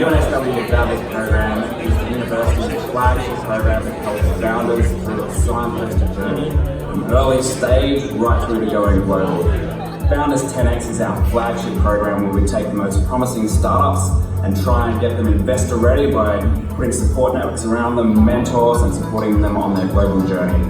UNSW Founders program is the university's flagship program that helps founders through a signposted journey from early stage right through to going global. Founders 10X is our flagship program where we take the most promising startups and try and get them investor ready by putting support networks around them, mentors, and supporting them on their global journey.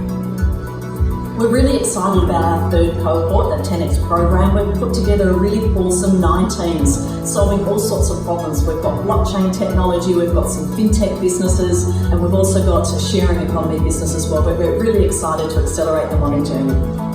We're really excited about our third cohort, the 10X program. We've put together a really awesome 9 teams solving all sorts of problems. We've got blockchain technology, we've got some fintech businesses, and we've also got a sharing economy business as well. But we're really excited to accelerate them on their journey.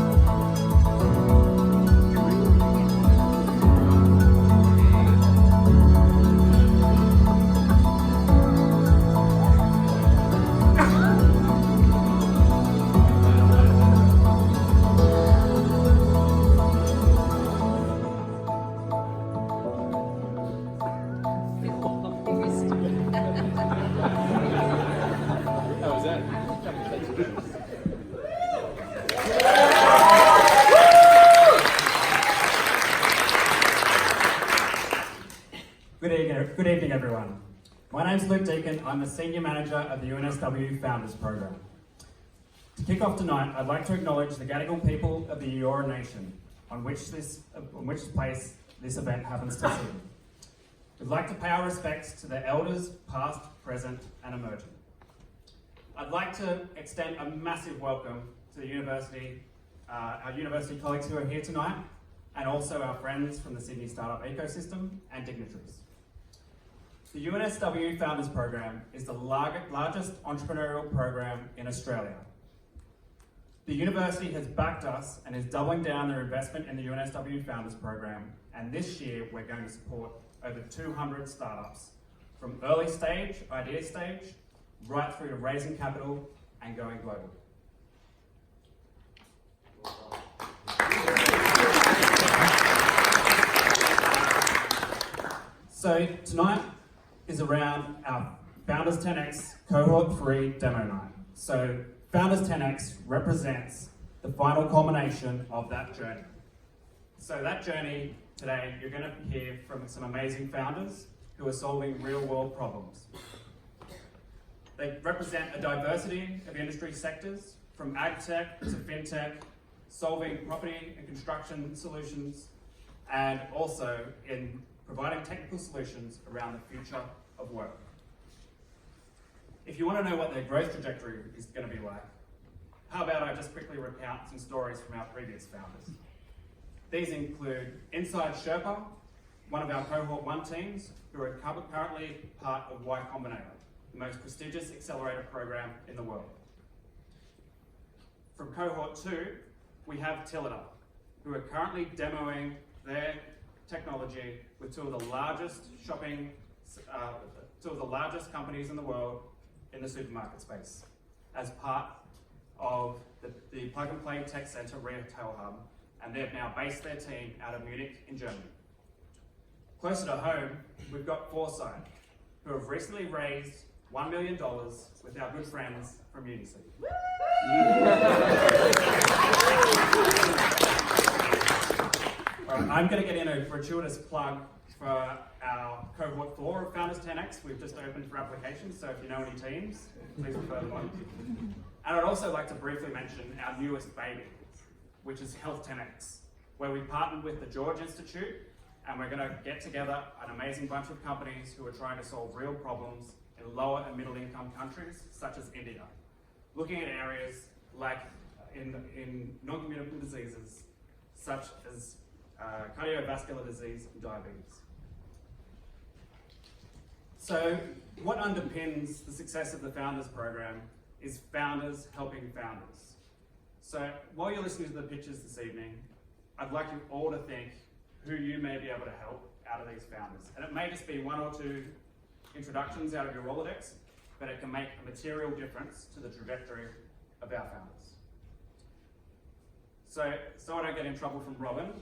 Good evening, everyone. My name's Luke Deacon. I'm the Senior Manager of the UNSW Founders program. To kick off tonight, I'd like to acknowledge the Gadigal people of the Eora Nation, on which place this event happens to sit. We'd like to pay our respects to the elders, past, present, and emerging. I'd like to extend a massive welcome to the university, our university colleagues who are here tonight, and also our friends from the Sydney startup ecosystem and dignitaries. The UNSW Founders program is the largest entrepreneurial program in Australia. The university has backed us and is doubling down their investment in the UNSW Founders program, and this year we're going to support over 200 startups from early stage, idea stage, right through to raising capital and going global. So tonight is around our Founders 10X Cohort 3 Demo Night. So Founders 10X represents the final culmination of that journey. So that journey today, you're going to hear from some amazing founders who are solving real-world problems. They represent a diversity of industry sectors, from ag tech to fintech, solving property and construction solutions, and also in providing technical solutions around the future of work. If you want to know what their growth trajectory is going to be like, how about I just quickly recount some stories from our previous founders. These include Inside Sherpa, one of our Cohort 1 teams, who are currently part of Y Combinator, the most prestigious accelerator program in the world. From Cohort 2, we have Tillida, who are currently demoing their technology with two of the largest companies in the world in the supermarket space, as part of the Plug and Play Tech Center Retail Hub, and they've now based their team out of Munich in Germany. Closer to home, we've got Foresight, who have recently raised $1 million with our good friends from UniCity. I'm going to get in a gratuitous plug for our Cohort 4 of Founders 10X. We've just opened for applications, so if you know any teams, please refer them on. And I'd also like to briefly mention our newest baby, which is Health 10X, where we partnered with the George Institute, and we're going to get together an amazing bunch of companies who are trying to solve real problems in lower and middle income countries, such as India, looking at areas like in non-communicable diseases, such as cardiovascular disease and diabetes. So what underpins the success of the Founders program is founders helping founders. So while you're listening to the pitches this evening, I'd like you all to think who you may be able to help out of these founders. And it may just be 1 or 2 introductions out of your Rolodex, but it can make a material difference to the trajectory of our founders. So I don't get in trouble from Robin,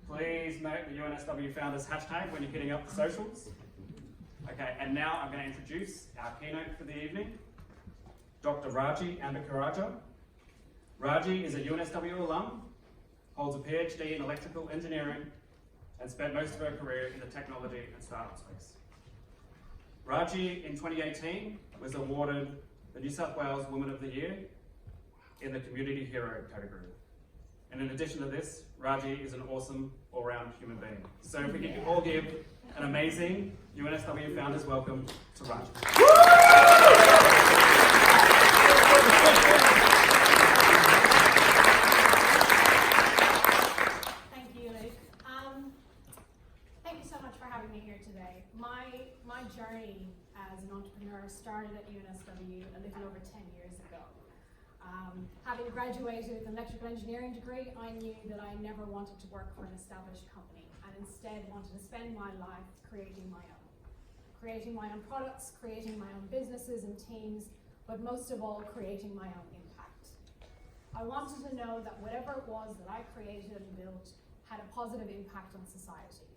please note the UNSW Founders hashtag when you're hitting up the socials. Okay, and now I'm going to introduce our keynote for the evening, Dr. Raji Ambikaraja. Raji is a UNSW alum, holds a PhD in electrical engineering, and spent most of her career in the technology and startup space. Raji in 2018 was awarded the New South Wales Woman of the Year in the Community Hero category. And in addition to this, Raji is an awesome all-round human being. So if we could all give an amazing UNSW Founders welcome to Raji. Thank you, Luke. Thank you so much for having me here today. My journey as an entrepreneur started at UNSW a little over 10 years ago. Having graduated with an electrical engineering degree, I knew that I never wanted to work for an established company and instead wanted to spend my life creating my own. Creating my own products, creating my own businesses and teams, but most of all, creating my own impact. I wanted to know that whatever it was that I created and built had a positive impact on society,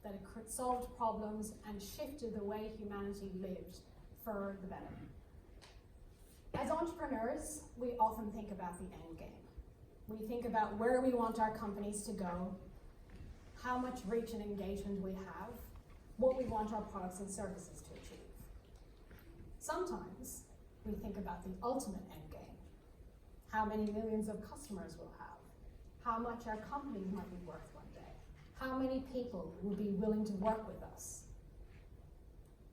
that it solved problems and shifted the way humanity lived for the better. As entrepreneurs, we often think about the end game. We think about where we want our companies to go, how much reach and engagement we have, what we want our products and services to achieve. Sometimes we think about the ultimate end game, how many millions of customers we'll have, how much our companies might be worth one day, how many people will be willing to work with us.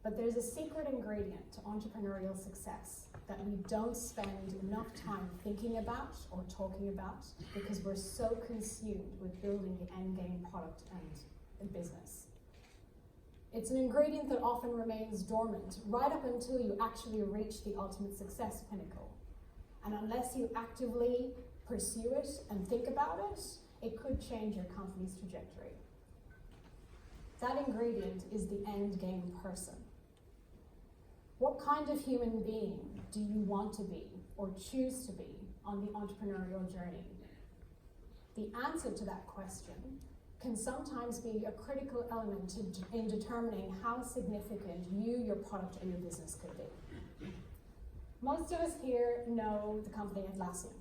But there's a secret ingredient to entrepreneurial success that we don't spend enough time thinking about or talking about because we're so consumed with building the end game product and business. It's an ingredient that often remains dormant right up until you actually reach the ultimate success pinnacle. And unless you actively pursue it and think about it, it could change your company's trajectory. That ingredient is the end game person. What kind of human being do you want to be or choose to be on the entrepreneurial journey? The answer to that question can sometimes be a critical element in determining how significant you, your product, or your business could be. Most of us here know the company Atlassian,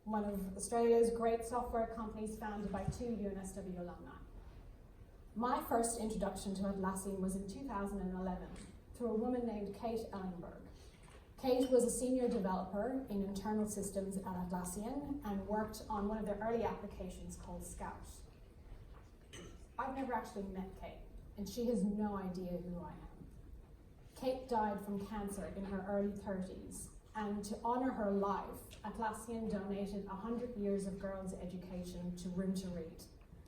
one of Australia's great software companies founded by 2 UNSW alumni. My first introduction to Atlassian was in 2011 through a woman named Kate Ellenberg. Kate was a senior developer in internal systems at Atlassian and worked on one of their early applications called Scout. I've never actually met Kate, and she has no idea who I am. Kate died from cancer in her early 30s, and to honor her life, Atlassian donated 100 years of girls' education to Room to Read,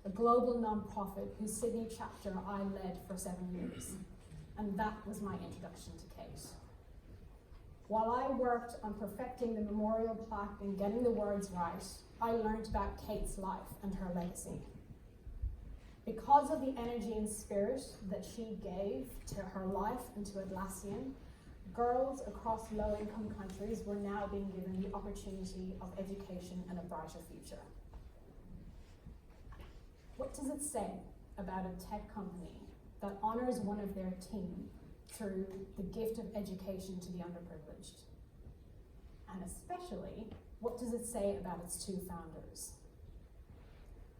a global nonprofit whose Sydney chapter I led for 7 years. And that was my introduction to Kate. While I worked on perfecting the memorial plaque and getting the words right, I learned about Kate's life and her legacy. Because of the energy and spirit that she gave to her life and to Atlassian, girls across low-income countries were now being given the opportunity of education and a brighter future. What does it say about a tech company that honors one of their team through the gift of education to the underprivileged? And especially, what does it say about its 2 founders?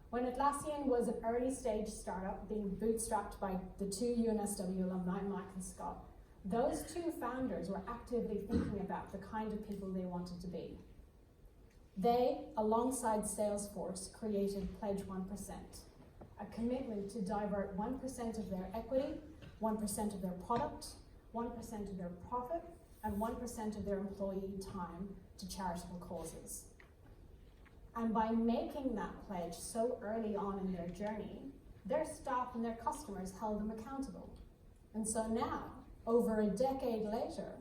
When Atlassian was an early stage startup being bootstrapped by the 2 UNSW alumni, Mike and Scott, those 2 founders were actively thinking about the kind of people they wanted to be. They, alongside Salesforce, created Pledge 1%, a commitment to divert 1% of their equity, 1% of their product, 1% of their profit, and 1% of their employee time to charitable causes. And by making that pledge so early on in their journey, their staff and their customers held them accountable. And so now, over a decade later,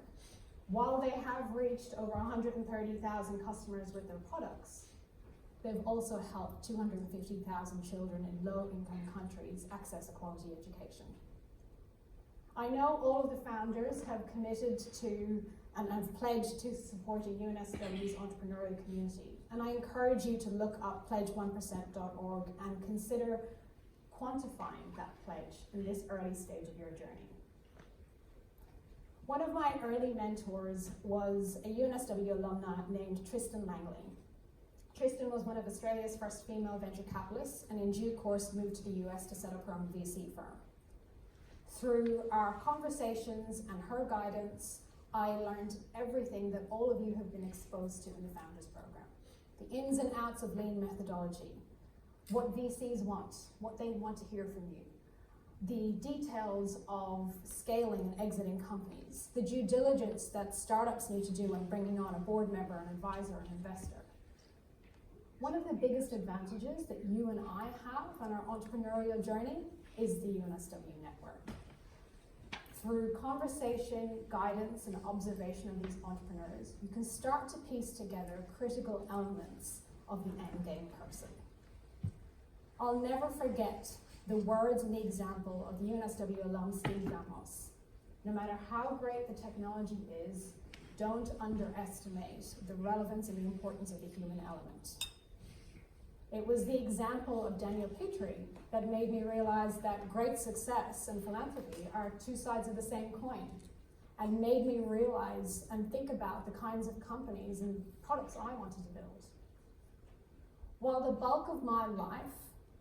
while they have reached over 130,000 customers with their products, they've also helped 250,000 children in low-income countries access a quality education. I know all of the founders have committed to and have pledged to supporting UNSW's entrepreneurial community. And I encourage you to look up pledge1%.org and consider quantifying that pledge in this early stage of your journey. One of my early mentors was a UNSW alumna named Tristan Langley. Tristan was one of Australia's first female venture capitalists and in due course moved to the US to set up her own VC firm. Through our conversations and her guidance, I learned everything that all of you have been exposed to in the Founders Program. The ins and outs of lean methodology, what VCs want, what they want to hear from you, the details of scaling and exiting companies, the due diligence that startups need to do when bringing on a board member, an advisor, an investor. One of the biggest advantages that you and I have on our entrepreneurial journey is the UNSW network. Through conversation, guidance, and observation of these entrepreneurs, you can start to piece together critical elements of the end game person. I'll never forget the words and the example of the UNSW alum Steve Damos. No matter how great the technology is, don't underestimate the relevance and the importance of the human element. It was the example of Daniel Petrie that made me realize that great success and philanthropy are two sides of the same coin, and made me realize and think about the kinds of companies and products I wanted to build. While the bulk of my life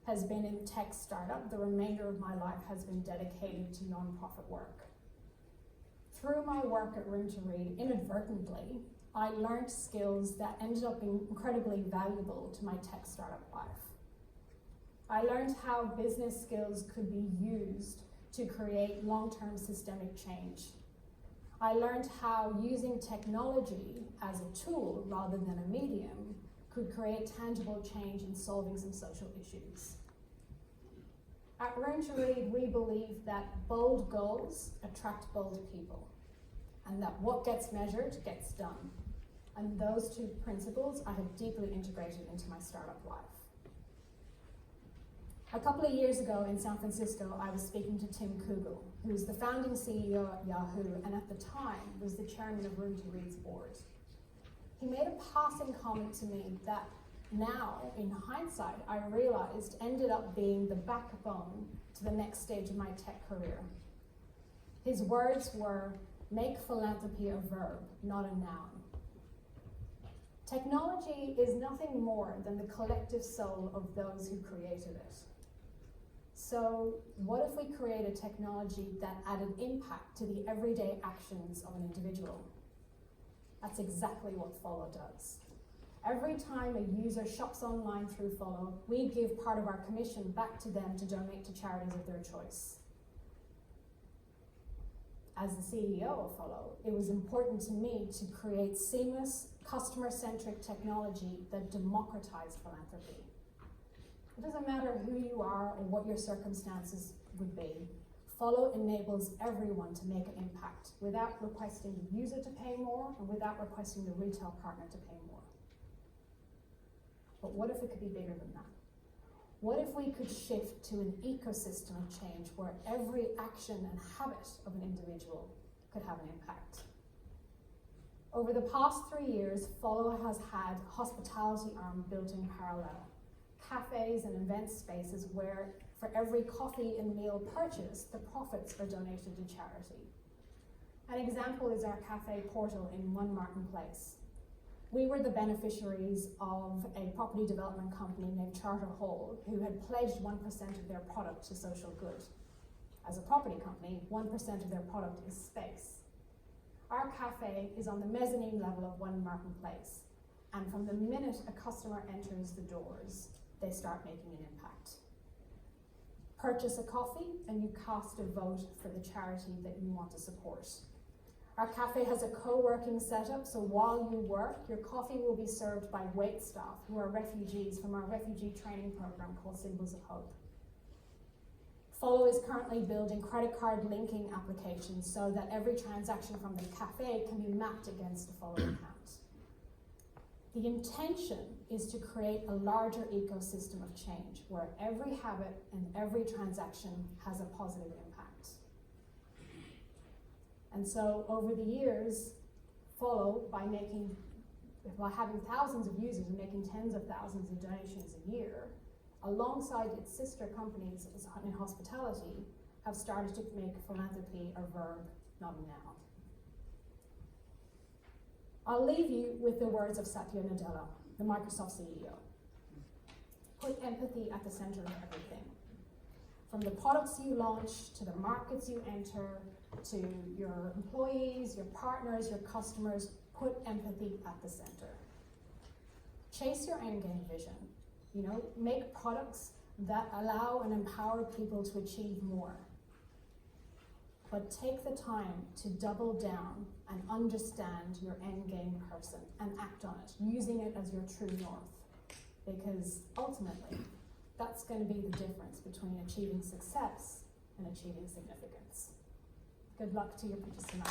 has been in tech startup, the remainder of my life has been dedicated to nonprofit work. Through my work at Room to Read, inadvertently, I learned skills that ended up being incredibly valuable to my tech startup life. I learned how business skills could be used to create long-term systemic change. I learned how using technology as a tool rather than a medium could create tangible change in solving some social issues. At Room to Read, we believe that bold goals attract bold people, and that what gets measured gets done. And those two principles I have deeply integrated into my startup life. A couple of years ago in San Francisco, I was speaking to Tim Kugel, who is the founding CEO at Yahoo, and at the time was the chairman of Room to Read's board. He made a passing comment to me that now, in hindsight, I realized ended up being the backbone to the next stage of my tech career. His words were, "Make philanthropy a verb, not a noun." Technology is nothing more than the collective soul of those who created it. So what if we create a technology that added impact to the everyday actions of an individual? That's exactly what Follow does. Every time a user shops online through Follow, we give part of our commission back to them to donate to charities of their choice. As the CEO of Follow, it was important to me to create seamless, customer-centric technology that democratized philanthropy. It doesn't matter who you are or what your circumstances would be. Follow enables everyone to make an impact without requesting the user to pay more and without requesting the retail partner to pay more. But what if it could be bigger than that? What if we could shift to an ecosystem of change where every action and habit of an individual could have an impact? Over the past 3 years, Follow has had a hospitality arm built in parallel. Cafes and event spaces where for every coffee and meal purchase, the profits are donated to charity. An example is our cafe portal in One Martin Place. We were the beneficiaries of a property development company named Charter Hall, who had pledged 1% of their product to social good. As a property company, 1% of their product is space. Our cafe is on the mezzanine level of One Martin Place, and from the minute a customer enters the doors, they start making an impact. Purchase a coffee and you cast a vote for the charity that you want to support. Our cafe has a co-working setup, so while you work, your coffee will be served by wait staff who are refugees from our refugee training program called Symbols of Hope. Follow is currently building credit card linking applications so that every transaction from the cafe can be mapped against a Follow account. The intention is to create a larger ecosystem of change where every habit and every transaction has a positive impact. And so over the years, Follow, by having thousands of users and making tens of thousands of donations a year, alongside its sister companies in hospitality, have started to make philanthropy a verb, not a noun. I'll leave you with the words of Satya Nadella, the Microsoft CEO. Put empathy at the center of everything. From the products you launch, to the markets you enter, to your employees, your partners, your customers, put empathy at the center. Chase your endgame vision. You know, make products that allow and empower people to achieve more. But take the time to double down and understand your endgame person and act on it, using it as your true north. Because ultimately, that's going to be the difference between achieving success and achieving significance. Good luck to your pitches tonight.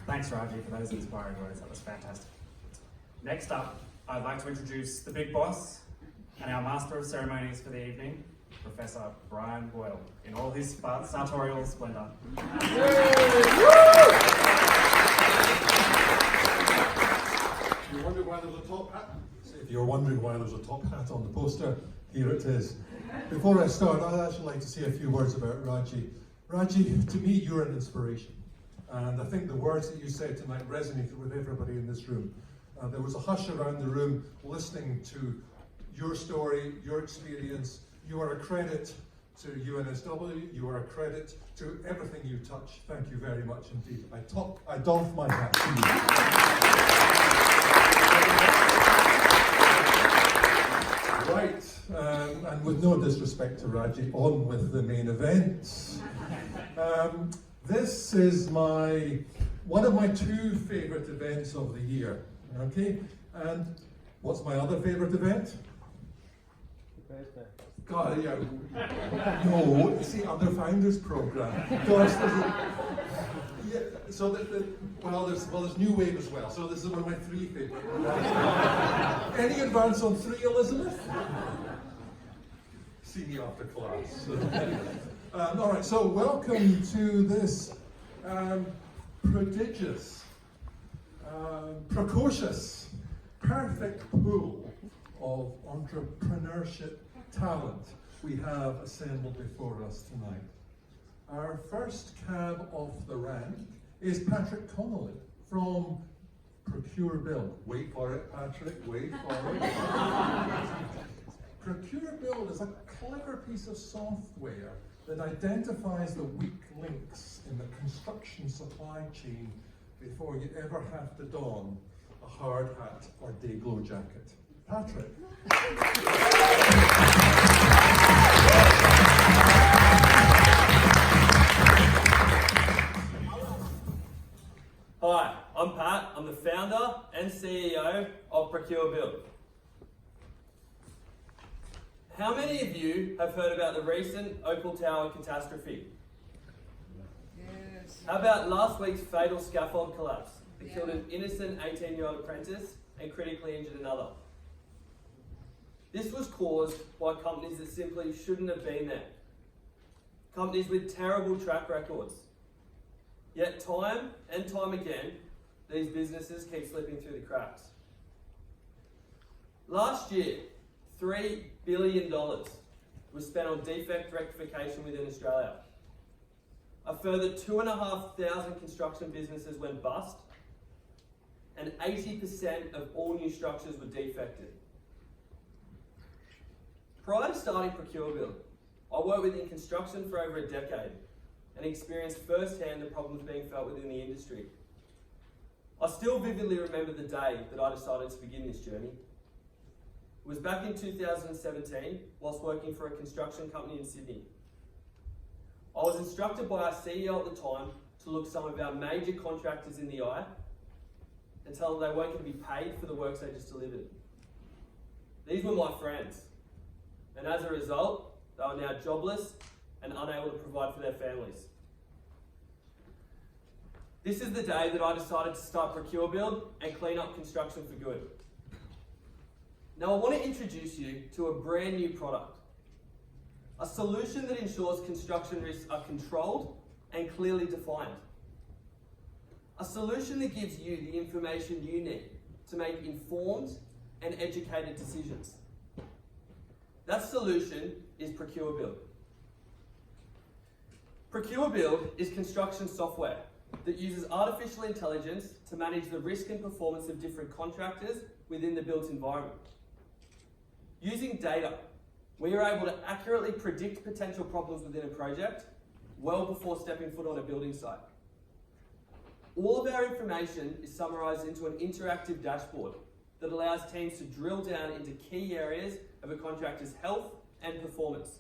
Thanks, Raji, for those inspiring words. That was fantastic. Next up, I'd like to introduce the big boss and our master of ceremonies for the evening, Professor Brian Boyle, in all his sartorial splendor. You're wondering why there's a top hat? If you're wondering why there's a top hat on the poster, here it is. Before I start, I'd actually like to say a few words about Raji. Raji, to me, you're an inspiration. And I think the words that you said tonight resonated with everybody in this room. There was a hush around the room listening to your story, your experience. You are a credit to UNSW. You are a credit to everything you touch. Thank you very much indeed. I doff my hat to you. Right, and with no disrespect to Raji, on with the main event. This is one of my two favourite events of the year. Okay, and what's my other favourite event? God, yeah. No, it's the Other Founders program. Gosh, yeah, so there's New Wave as well. So this is one of my three favourite. Any advance on 3, Elizabeth? See me after class. All right, so welcome to this prodigious, precocious, perfect pool of entrepreneurship talent we have assembled before us tonight. Our first cab off the rank is Patrick Connolly from Procure Build. Wait for it, Patrick, wait for it. Procure Build is a clever piece of software that identifies the weak links in the construction supply chain before you ever have to don a hard hat or day-glow jacket. Patrick. Hi, I'm Pat. I'm the founder and CEO of Procure Build. How many of you have heard about the recent Opal Tower catastrophe? Yes. How about last week's fatal scaffold collapse that killed an innocent 18-year-old apprentice and critically injured another? This was caused by companies that simply shouldn't have been there. Companies with terrible track records. Yet time and time again, these businesses keep slipping through the cracks. Last year, $3 billion was spent on defect rectification within Australia. A further 2,500 construction businesses went bust, and 80% of all new structures were defected. Prior to starting Procure Build, I worked within construction for over a decade and experienced firsthand the problems being felt within the industry. I still vividly remember the day that I decided to begin this journey. It was back in 2017, whilst working for a construction company in Sydney. I was instructed by our CEO at the time to look some of our major contractors in the eye and tell them they weren't going to be paid for the works they just delivered. These were my friends, and as a result, they were now jobless and unable to provide for their families. This is the day that I decided to start Procure Build and clean up construction for good. Now I want to introduce you to a brand new product. A solution that ensures construction risks are controlled and clearly defined. A solution that gives you the information you need to make informed and educated decisions. That solution is Procure Build. Procure Build is construction software that uses artificial intelligence to manage the risk and performance of different contractors within the built environment. Using data, we are able to accurately predict potential problems within a project well before stepping foot on a building site. All of our information is summarised into an interactive dashboard that allows teams to drill down into key areas of a contractor's health and performance,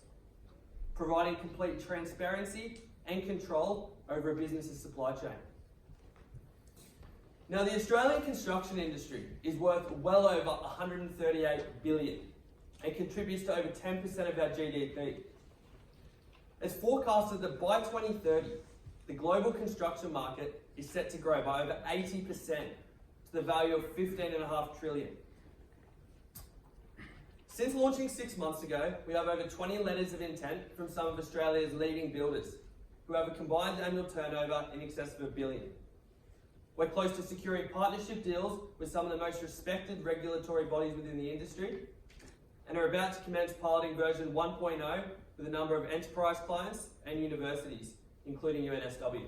providing complete transparency and control over a business's supply chain. Now, the Australian construction industry is worth well over $138 billion and contributes to over 10% of our GDP. It's forecasted that by 2030, the global construction market is set to grow by over 80% to the value of $15.5 trillion. Since launching 6 months ago, we have over 20 letters of intent from some of Australia's leading builders, who have a combined annual turnover in excess of $1 billion. We're close to securing partnership deals with some of the most respected regulatory bodies within the industry, and are about to commence piloting version 1.0 with a number of enterprise clients and universities, including UNSW.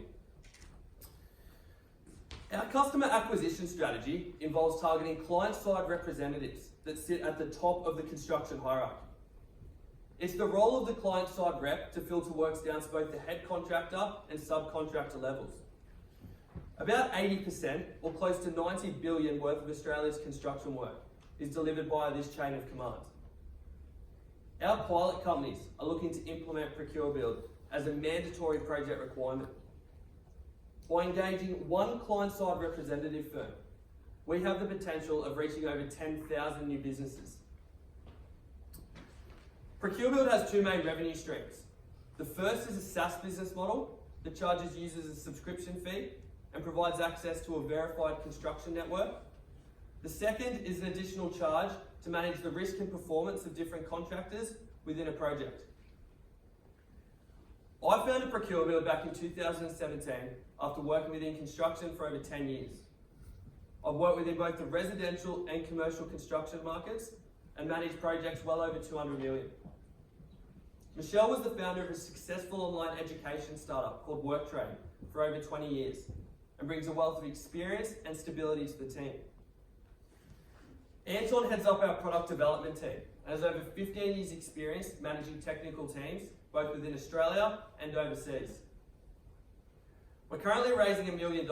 Our customer acquisition strategy involves targeting client-side representatives that sit at the top of the construction hierarchy. It's the role of the client-side rep to filter works down to both the head contractor and subcontractor levels. About 80%, or close to $90 billion worth of Australia's construction work, is delivered via this chain of command. Our pilot companies are looking to implement Procure Build as a mandatory project requirement. By engaging one client-side representative firm, we have the potential of reaching over 10,000 new businesses. Procure Build has two main revenue streams. The first is a SaaS business model that charges users a subscription fee and provides access to a verified construction network. The second is an additional charge to manage the risk and performance of different contractors within a project. I founded Procure Build back in 2017 after working within construction for over 10 years. I've worked within both the residential and commercial construction markets and managed projects well over 200 million. Michelle was the founder of a successful online education startup called WorkTrade for over 20 years and brings a wealth of experience and stability to the team. Anton heads up our product development team and has over 15 years experience managing technical teams both within Australia and overseas. We're currently raising $1 million,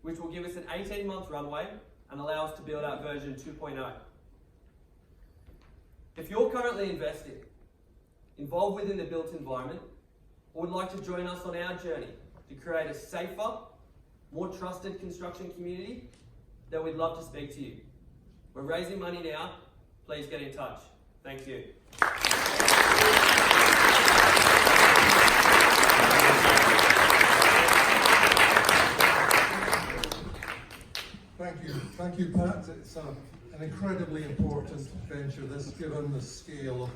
which will give us an 18-month runway and allow us to build out version 2.0. If you're currently investing, involved within the built environment, or would like to join us on our journey to create a safer, more trusted construction community, then we'd love to speak to you. We're raising money now. Please get in touch. Thank you. Thank you, Pat. It's an incredibly important venture, this, given the scale of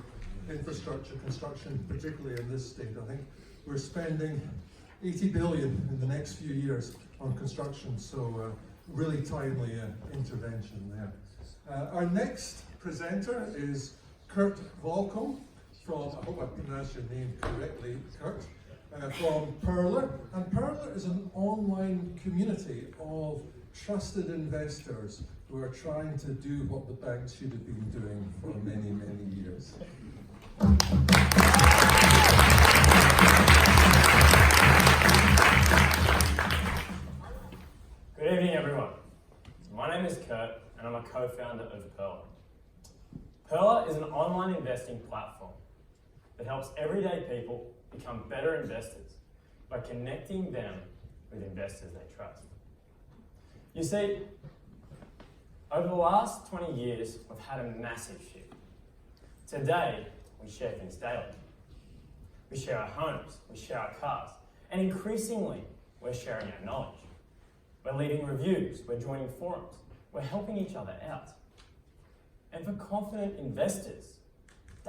infrastructure construction, particularly in this state. I think we're spending $80 billion in the next few years on construction, so really timely intervention there. Our next presenter is Kurt Volcom from, I hope I pronounced your name correctly, Kurt, from Perler. And Perler is an online community of trusted investors who are trying to do what the banks should have been doing for many, many years. Good evening, everyone. My name is Kurt, and I'm a co-founder of Perler. Perler is an online investing platform that helps everyday people become better investors by connecting them with investors they trust. You see, over the last 20 years, we've had a massive shift. Today, we share things daily. We share our homes, we share our cars, and increasingly, we're sharing our knowledge. We're leaving reviews, we're joining forums, we're helping each other out. And for confident investors,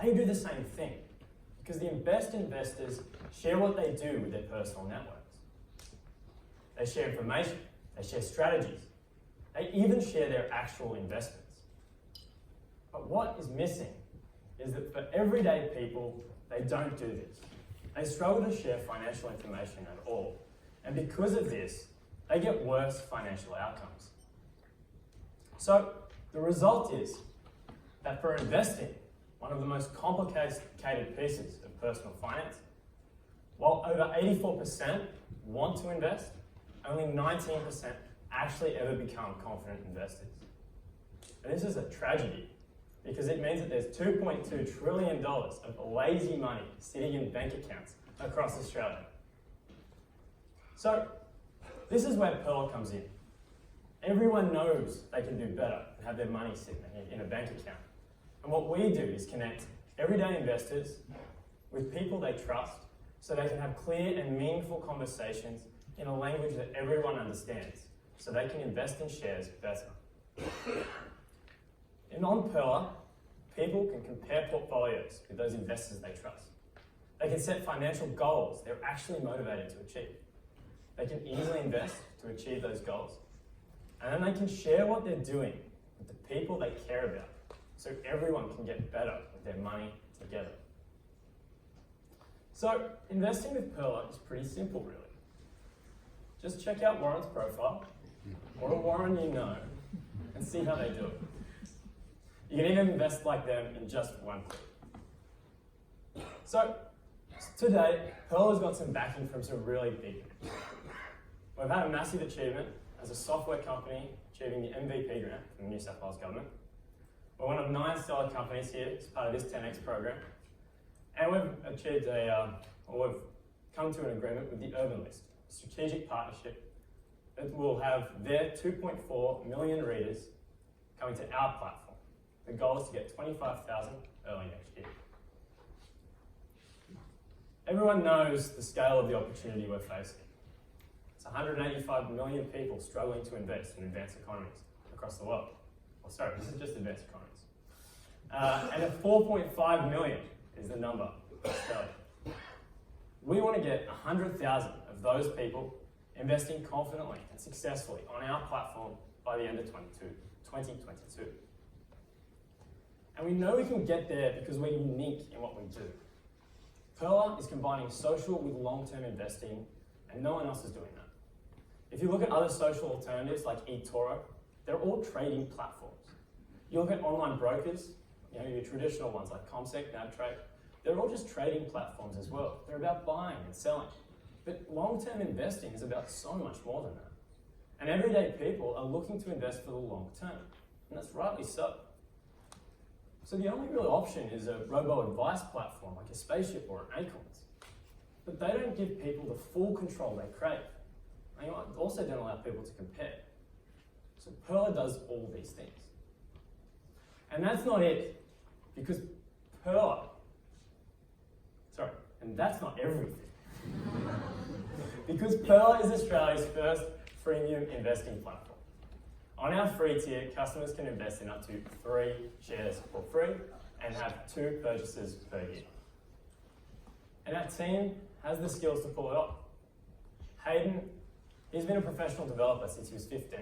they do the same thing, because the best investors share what they do with their personal networks. They share information, they share strategies, they even share their actual investments. But what is missing is that for everyday people, they don't do this. They struggle to share financial information at all. And because of this, they get worse financial outcomes. So the result is that for investing, one of the most complicated pieces of personal finance, while over 84% want to invest, only 19% actually ever become confident investors. And this is a tragedy because it means that there's $2.2 trillion of lazy money sitting in bank accounts across Australia. So this is where Pearl comes in. Everyone knows they can do better and have their money sitting in a bank account. And what we do is connect everyday investors with people they trust so they can have clear and meaningful conversations in a language that everyone understands so they can invest in shares better. And on Pearl, people can compare portfolios with those investors they trust. They can set financial goals they're actually motivated to achieve. They can easily invest to achieve those goals. And then they can share what they're doing with the people they care about so everyone can get better with their money together. So investing with Pearl is pretty simple, really. Just check out Warren's profile, or a Warren you know, and see how they do it. You can even invest like them in just one click. So, today, Pearl has got some backing from some really big names. We've had a massive achievement as a software company achieving the MVP grant from the New South Wales Government. We're one of 9 stellar companies here as part of this 10X program. And we've achieved we've come to an agreement with the Urban List, a strategic partnership that will have their 2.4 million readers coming to our platform. The goal is to get 25,000 early next year. Everyone knows the scale of the opportunity we're facing. It's 185 million people struggling to invest in advanced economies across the world. Oh, sorry, this is just advanced economies. And 4.5 million is the number in Australia. We want to get 100,000 of those people investing confidently and successfully on our platform by the end of 2022. And we know we can get there because we're unique in what we do. Pearl is combining social with long-term investing, and no one else is doing that. If you look at other social alternatives like eToro, they're all trading platforms. You look at online brokers, your traditional ones like CommSec, NavTrade, they're all just trading platforms as well. They're about buying and selling. But long-term investing is about so much more than that. And everyday people are looking to invest for the long term, and that's rightly so. So the only real option is a robo-advice platform like a Spaceship or an Acorns. But they don't give people the full control they crave. They also don't allow people to compare. So Pearl does all these things. And that's not it, because and that's not everything. Because Pearl is Australia's first freemium investing platform. On our free tier, customers can invest in up to 3 shares for free and have 2 purchases per year. And our team has the skills to pull it off. Hayden, he's been a professional developer since he was 15.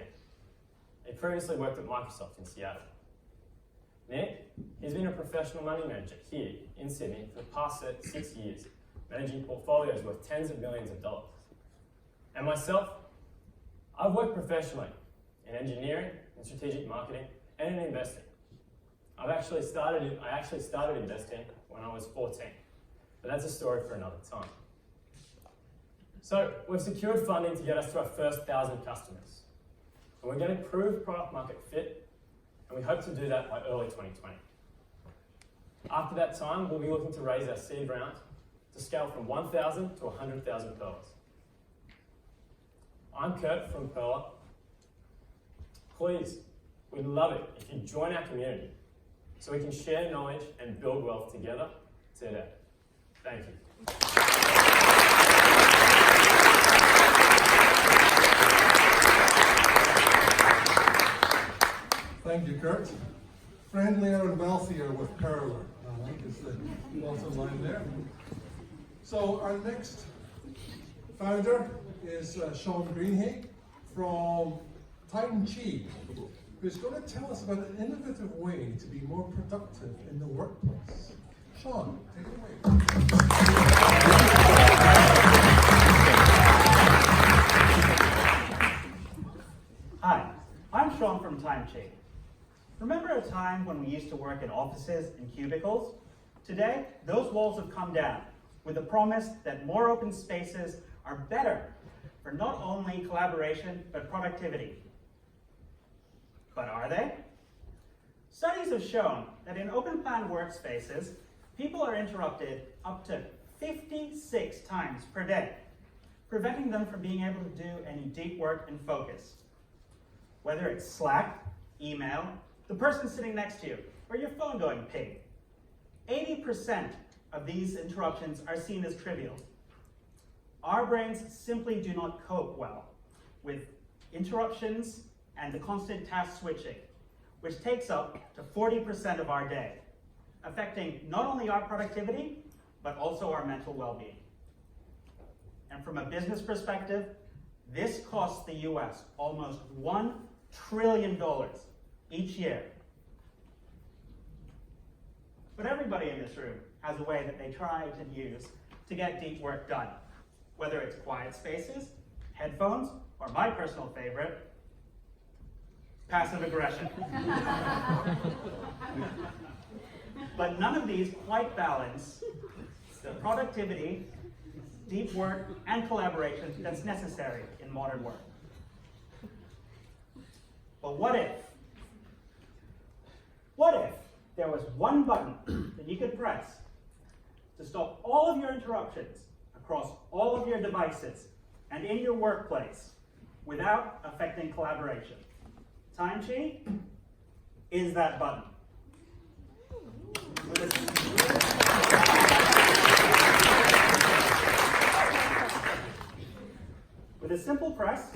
He previously worked at Microsoft in Seattle. Nick, he's been a professional money manager here in Sydney for the past 6 years, managing portfolios worth tens of millions of dollars. And myself, I've worked professionally in engineering, in strategic marketing, and in investing. I actually started investing when I was 14, but that's a story for another time. So we've secured funding to get us to our first 1,000 customers. And we're going to prove product market fit, and we hope to do that by early 2020. After that time, we'll be looking to raise our seed round to scale from 1,000 to 100,000 Pearlers. I'm Kurt from Pearl. Please, we'd love it if you join our community so we can share knowledge and build wealth together today. Thank you. Thank you, Kurt. Friendlier and wealthier with Pearler, I think is the bottom line there. So our next founder is Sean Greenhay from Titan Chi, who's going to tell us about an innovative way to be more productive in the workplace. Sean, take it away. Hi, I'm Sean from TimeCheat. Remember a time when we used to work in offices and cubicles? Today, those walls have come down with the promise that more open spaces are better for not only collaboration, but productivity. But are they? Studies have shown that in open plan workspaces, people are interrupted up to 56 times per day, preventing them from being able to do any deep work and focus. Whether it's Slack, email, the person sitting next to you, or your phone going ping. 80% of these interruptions are seen as trivial. Our brains simply do not cope well with interruptions and the constant task switching, which takes up to 40% of our day, affecting not only our productivity, but also our mental well-being. And from a business perspective, this costs the US almost $1 trillion each year. But everybody in this room has a way that they try to use to get deep work done, whether it's quiet spaces, headphones, or my personal favorite, passive aggression. But none of these quite balance the productivity, deep work, and collaboration that's necessary in modern work. But what if there was one button that you could press to stop all of your interruptions across all of your devices and in your workplace without affecting collaboration? TimeCheat is that button. With a simple press,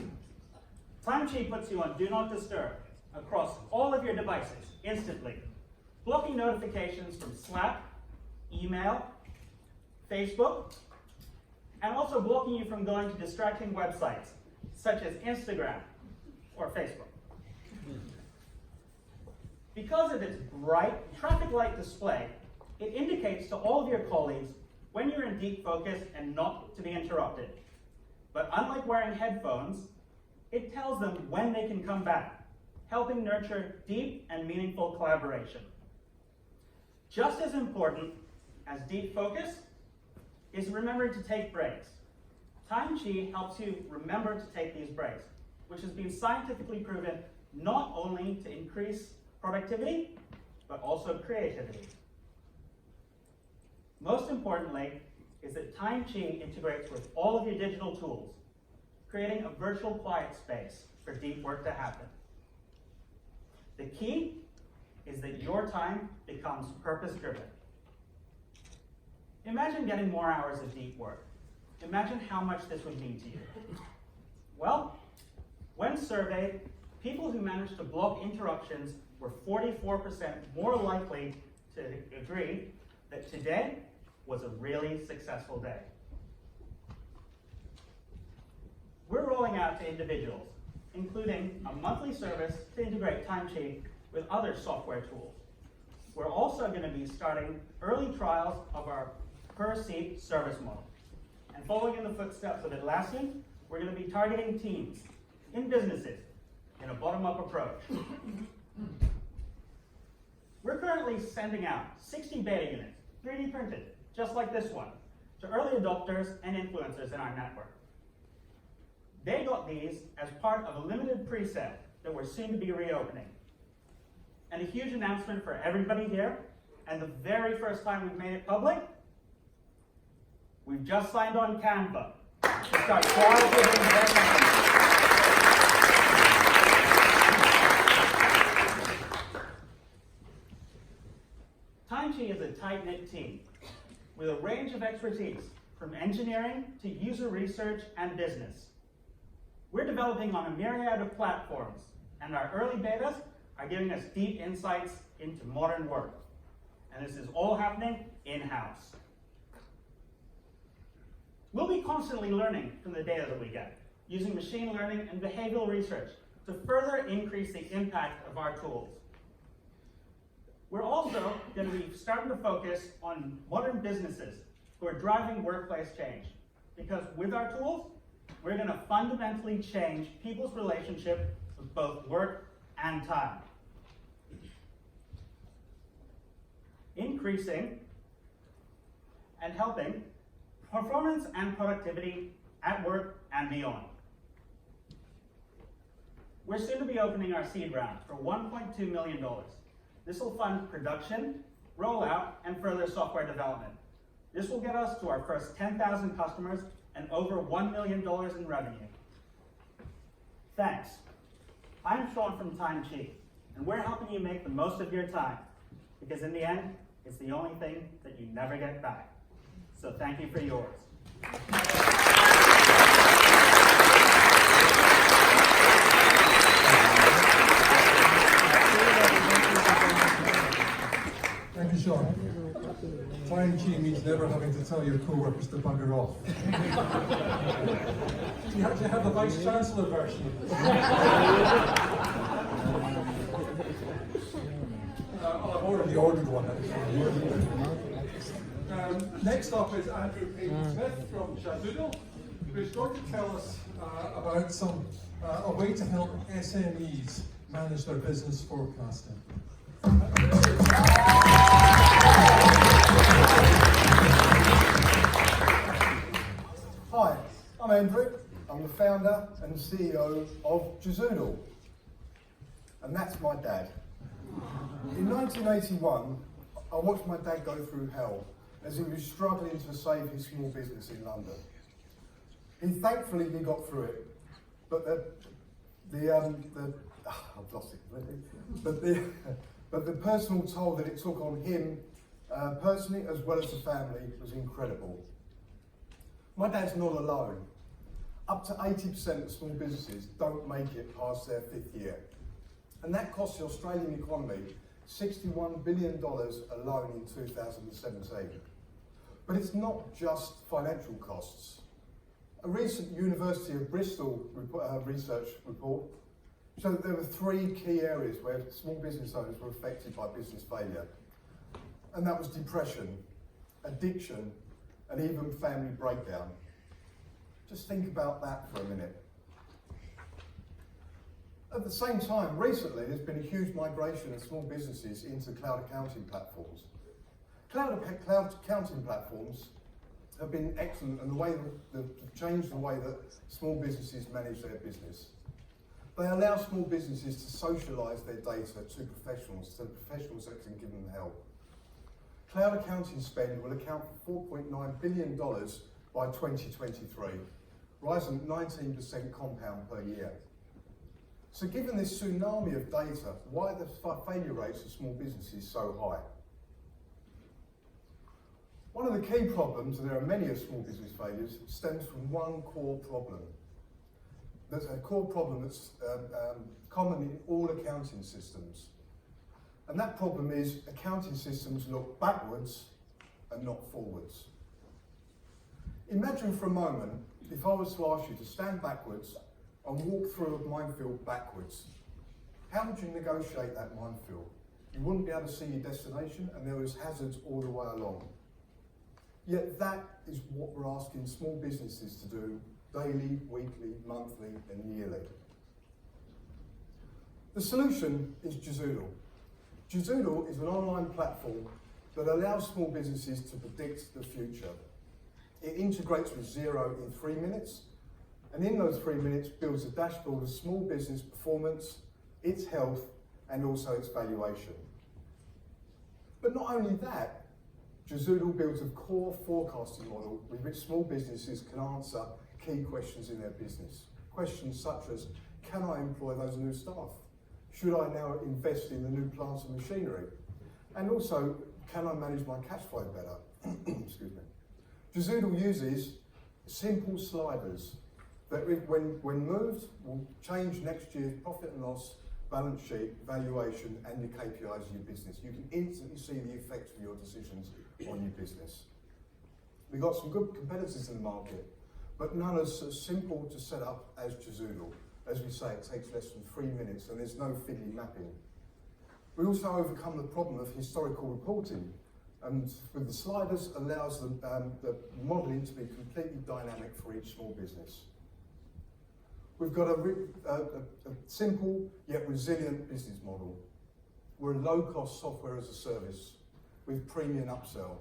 TimeCheat puts you on Do Not Disturb across all of your devices instantly, blocking notifications from Slack, email, Facebook, and also blocking you from going to distracting websites such as Instagram or Facebook. Because of its bright traffic light display, it indicates to all of your colleagues when you're in deep focus and not to be interrupted. But unlike wearing headphones, it tells them when they can come back, helping nurture deep and meaningful collaboration. Just as important as deep focus is remembering to take breaks. TimeCheat helps you remember to take these breaks, which has been scientifically proven not only to increase productivity, but also creativity. Most importantly is that TimeCheat integrates with all of your digital tools, creating a virtual quiet space for deep work to happen. The key is that your time becomes purpose-driven. Imagine getting more hours of deep work. Imagine how much this would mean to you. Well, when surveyed, people who managed to block interruptions were 44% more likely to agree that today was a really successful day. We're rolling out to individuals, including a monthly service to integrate TimeCheat with other software tools. We're also going to be starting early trials of our per-seat service model. And following in the footsteps of Atlassian, we're going to be targeting teams in businesses in a bottom-up approach. We're currently sending out 60 beta units, 3D printed, just like this one, to early adopters and influencers in our network. They got these as part of a limited pre-sale that we're soon to be reopening. And a huge announcement for everybody here, and the very first time we've made it public, we've just signed on Canva to start trial giving their company. TimeCheat is a tight-knit team with a range of expertise from engineering to user research and business. We're developing on a myriad of platforms, and our early betas are giving us deep insights into modern work. And this is all happening in-house. We'll be constantly learning from the data that we get, using machine learning and behavioral research to further increase the impact of our tools. We're also going to be starting to focus on modern businesses who are driving workplace change. Because with our tools, we're going to fundamentally change people's relationship with both work and time. Increasing and helping performance and productivity at work and beyond. We're soon to be opening our seed round for $1.2 million. This will fund production, rollout, and further software development. This will get us to our first 10,000 customers and over $1 million in revenue. Thanks. I'm Sean from Time Cheap, and we're helping you make the most of your time, because in the end, it's the only thing that you never get back. So thank you for yours. Thank you, Sean. Time cheap means never having to tell your co-workers to bugger off. Do you actually have the Vice Chancellor version of this? I've already ordered one. Next up is Andrew Payton-Smith from Jazudo, who's going to tell us about a way to help SMEs manage their business forecasting. Hi, I'm Andrew. I'm the founder and CEO of Jazudo, and that's my dad. In 1981, I watched my dad go through hell as he was struggling to save his small business in London. Thankfully he got through it, but I've lost it completely. But the personal toll that it took on him personally as well as the family was incredible. My dad's not alone. Up to 80% of small businesses don't make it past their 5th year. And that costs the Australian economy $61 billion alone in 2017. But it's not just financial costs. A recent University of Bristol research report showed that there were 3 key areas where small business owners were affected by business failure. And that was depression, addiction, and even family breakdown. Just think about that for a minute. At the same time, recently there's been a huge migration of small businesses into cloud accounting platforms. Cloud accounting platforms have been excellent and they've changed the way that small businesses manage their business. They allow small businesses to socialise their data to professionals that can give them help. Cloud accounting spend will account for $4.9 billion by 2023, rising 19% compound per year. So given this tsunami of data, why are the failure rates of small businesses so high? One of the key problems, and there are many of small business failures, stems from one core problem. There's a core problem that's common in all accounting systems. And that problem is accounting systems look backwards and not forwards. Imagine for a moment if I was to ask you to stand backwards and walk through a minefield backwards. How would you negotiate that minefield? You wouldn't be able to see your destination and there was hazards all the way along. Yet that is what we're asking small businesses to do daily, weekly, monthly and yearly. The solution is Jazudo. Jazudo is an online platform that allows small businesses to predict the future. It integrates with Xero in 3 minutes, and in those 3 minutes builds a dashboard of small business performance, its health, and also its valuation. But not only that, Jazudo builds a core forecasting model with which small businesses can answer key questions in their business. Questions such as, can I employ those new staff? Should I now invest in the new plants and machinery? And also, can I manage my cash flow better? Excuse me. Jazudo uses simple sliders that when moved will change next year's profit and loss, balance sheet, valuation and your KPIs of your business. You can instantly see the effects of your decisions on your business. We've got some good competitors in the market, but none as simple to set up as Jazudo. As we say, it takes less than 3 minutes and there's no fiddly mapping. We also overcome the problem of historical reporting, and with the sliders allows the modelling to be completely dynamic for each small business. We've got a simple yet resilient business model. We're a low-cost software as a service with premium upsell.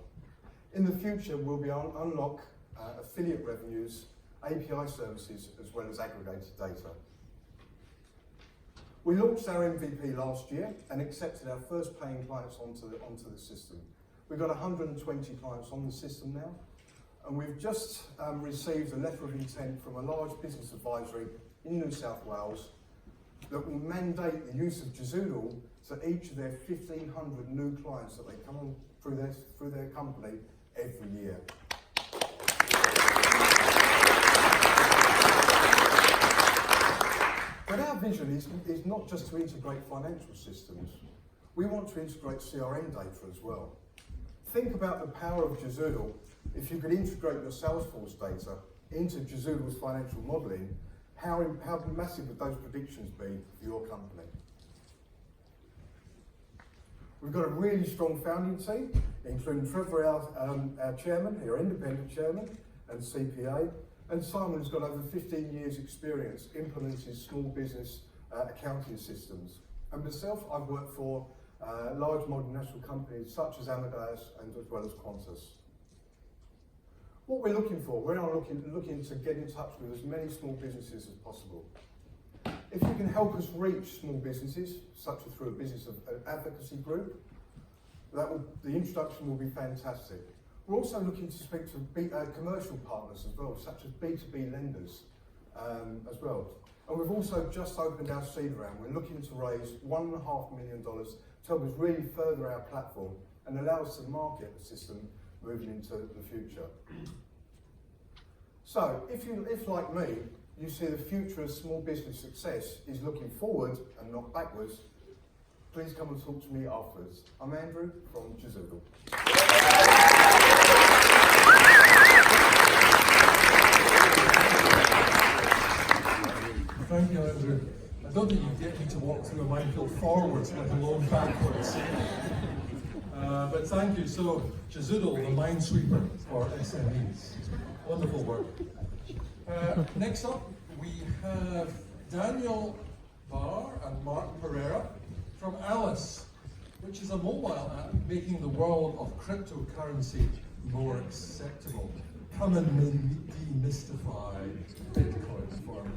In the future, we'll be unlock affiliate revenues, API services, as well as aggregated data. We launched our MVP last year and accepted our first paying clients onto the system. We've got 120 clients on the system now, and we've just received a letter of intent from a large business advisory in New South Wales that will mandate the use of Jazoodle to each of their 1,500 new clients that they come on through their company every year. But our vision is not just to integrate financial systems. We want to integrate CRM data as well. Think about the power of Jazoodle. If you could integrate your Salesforce data into Jazoodle's financial modelling, how massive would those predictions be for your company? We've got a really strong founding team, including Trevor, our chairman, our independent chairman, and CPA, and Simon's got over 15 years experience implementing small business accounting systems. And myself, I've worked for large multinational companies such as Amadeus and as well as Qantas. What we're looking for, we're looking to get in touch with as many small businesses as possible. If you can help us reach small businesses, such as through a business advocacy group, the introduction will be fantastic. We're also looking to speak to commercial partners as well, such as B2B lenders as well. And we've also just opened our seed round. We're looking to raise $1.5 million to help us really further our platform and allow us to market the system moving into the future. So, if like me, you see the future of small business success is looking forward and not backwards, please come and talk to me afterwards. I'm Andrew from Jazoodle. Thank you, Andrew. I don't think you get me to walk through a minefield forwards, let alone backwards. But thank you. So, Jazoodle, the minesweeper for SMEs. Wonderful work. Next up, we have Daniel Barr and Mark Pereira from Alice, which is a mobile app making the world of cryptocurrency more acceptable. Come and demystify Bitcoin for me.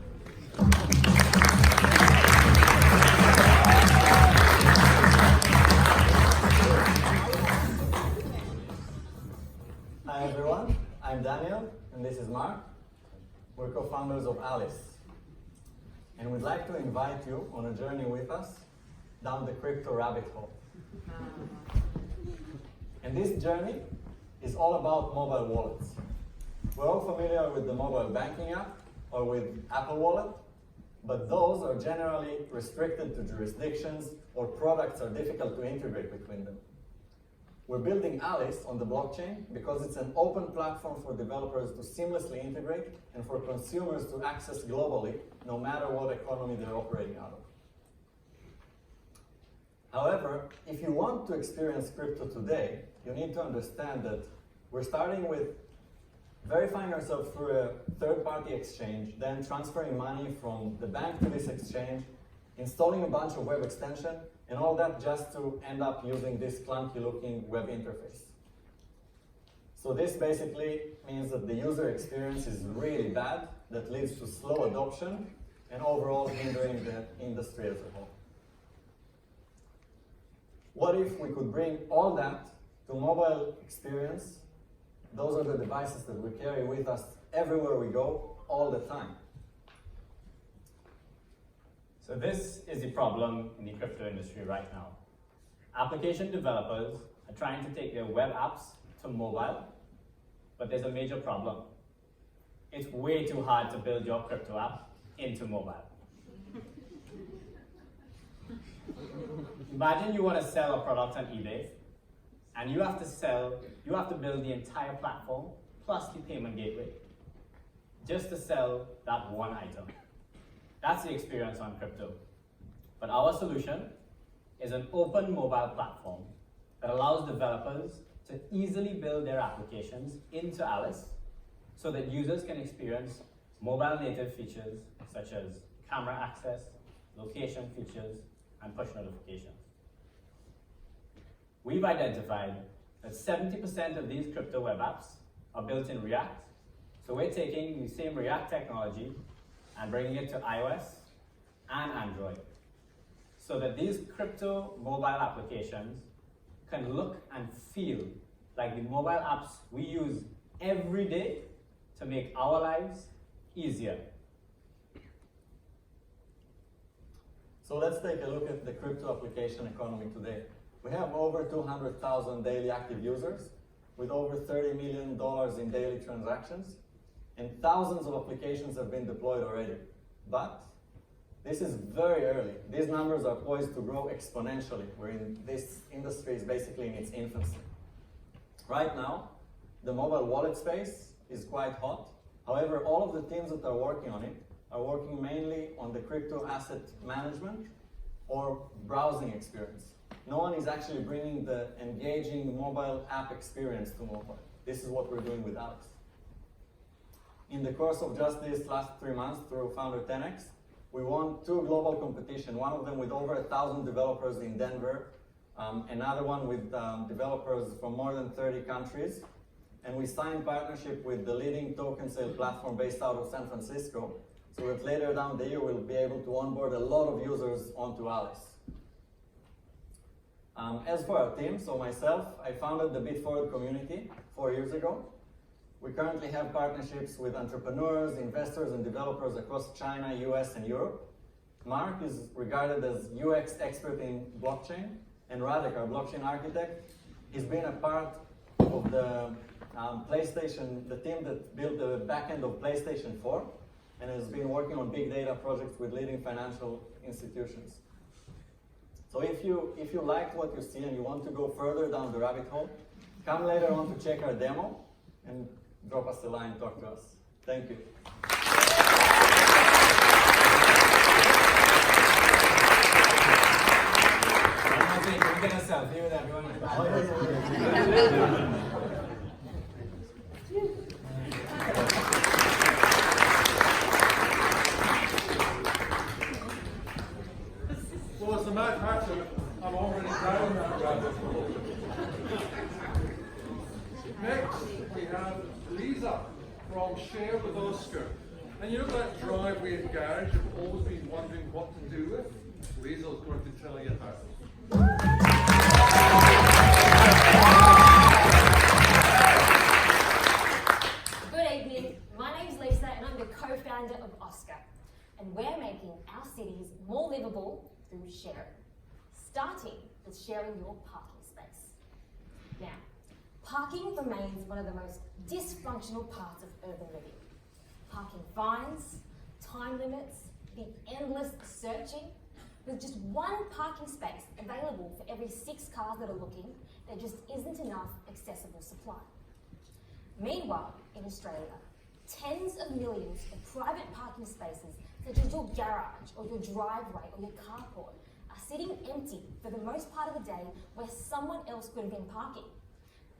Hi everyone, I'm Daniel and this is Mark. We're co-founders of Alice. And we'd like to invite you on a journey with us down the crypto rabbit hole. And this journey is all about mobile wallets. We're all familiar with the mobile banking app or with Apple Wallet, but those are generally restricted to jurisdictions or products are difficult to integrate between them. We're building Alice on the blockchain because it's an open platform for developers to seamlessly integrate and for consumers to access globally, no matter what economy they're operating out of. However, if you want to experience crypto today, you need to understand that we're starting with verifying ourselves through a third-party exchange, then transferring money from the bank to this exchange, installing a bunch of web extension, and all that just to end up using this clunky-looking web interface. So this basically means that the user experience is really bad, that leads to slow adoption, and overall hindering the industry as a whole. What if we could bring all that to mobile experience? Those are the devices that we carry with us everywhere we go, all the time. So this is the problem in the crypto industry right now. Application developers are trying to take their web apps to mobile, but there's a major problem. It's way too hard to build your crypto app into mobile. Imagine you want to sell a product on eBay, and you have to build the entire platform plus the payment gateway just to sell that one item. That's the experience on crypto. But our solution is an open mobile platform that allows developers to easily build their applications into Alice so that users can experience mobile native features such as camera access, location features, and push notifications. We've identified that 70% of these crypto web apps are built in React. So we're taking the same React technology and bringing it to iOS and Android, so that these crypto mobile applications can look and feel like the mobile apps we use every day to make our lives easier. So let's take a look at the crypto application economy today. We have over 200,000 daily active users with over $30 million in daily transactions, and thousands of applications have been deployed already. But this is very early. These numbers are poised to grow exponentially, wherein this industry is basically in its infancy. Right now, the mobile wallet space is quite hot. However, all of the teams that are working on it are working mainly on the crypto asset management or browsing experience. No one is actually bringing the engaging mobile app experience to mobile. This is what we're doing with Alex. In the course of just these last 3 months through Founder 10X, we won 2 global competitions, one of them with over 1,000 developers in Denver, another one with developers from more than 30 countries. And we signed partnership with the leading token sale platform based out of San Francisco, so that later down the year we'll be able to onboard a lot of users onto Alex. As for our team, so myself, I founded the BitForward community 4 years ago. We currently have partnerships with entrepreneurs, investors, and developers across China, US, and Europe. Mark is regarded as UX expert in blockchain, and Radek, our blockchain architect, he's been a part of the the team that built the backend of PlayStation 4, and has been working on big data projects with leading financial institutions. So if you liked what you see and you want to go further down the rabbit hole, come later on to check our demo and drop us a line, talk to us. Thank you. Can we get a selfie with everyone? Well, as a mad hatter, I'm already down that rabbit hole. Next, we have Lisa from Share with Oscar. And you know that driveway and garage you've always been wondering what to do with? Lisa's going to tell you how. Good evening, my name's Lisa and I'm the co-founder of Oscar. And we're making our cities more livable through sharing. Starting with sharing your parking space. Now, parking remains one of the most dysfunctional parts of urban living. Parking fines, time limits, the endless searching. With just one parking space available for every 6 cars that are looking, there just isn't enough accessible supply. Meanwhile, in Australia, tens of millions of private parking spaces, such as your garage or your driveway or your carport, are sitting empty for the most part of the day where someone else could have been parking.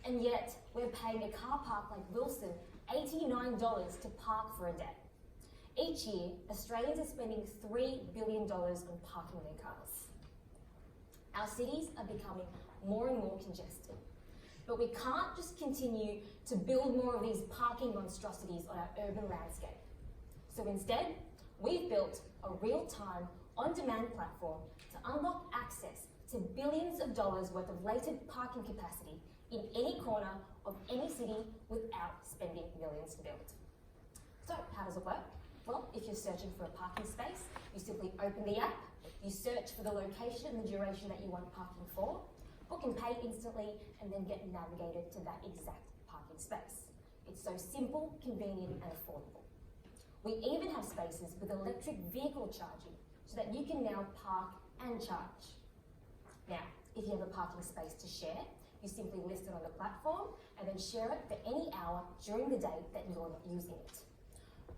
And yet, we're paying a car park like Wilson $89 to park for a day. Each year, Australians are spending $3 billion on parking their cars. Our cities are becoming more and more congested. But we can't just continue to build more of these parking monstrosities on our urban landscape. So instead, we've built a real-time, on-demand platform to unlock access to billions of dollars worth of latent parking capacity in any corner of any city without spending millions to build. So how does it work? Well, if you're searching for a parking space, you simply open the app, you search for the location and the duration that you want parking for, book and pay instantly, and then get navigated to that exact parking space. It's so simple, convenient, and affordable. We even have spaces with electric vehicle charging so that you can now park and charge. Now, if you have a parking space to share, you simply list it on the platform and then share it for any hour during the day that you're not using it.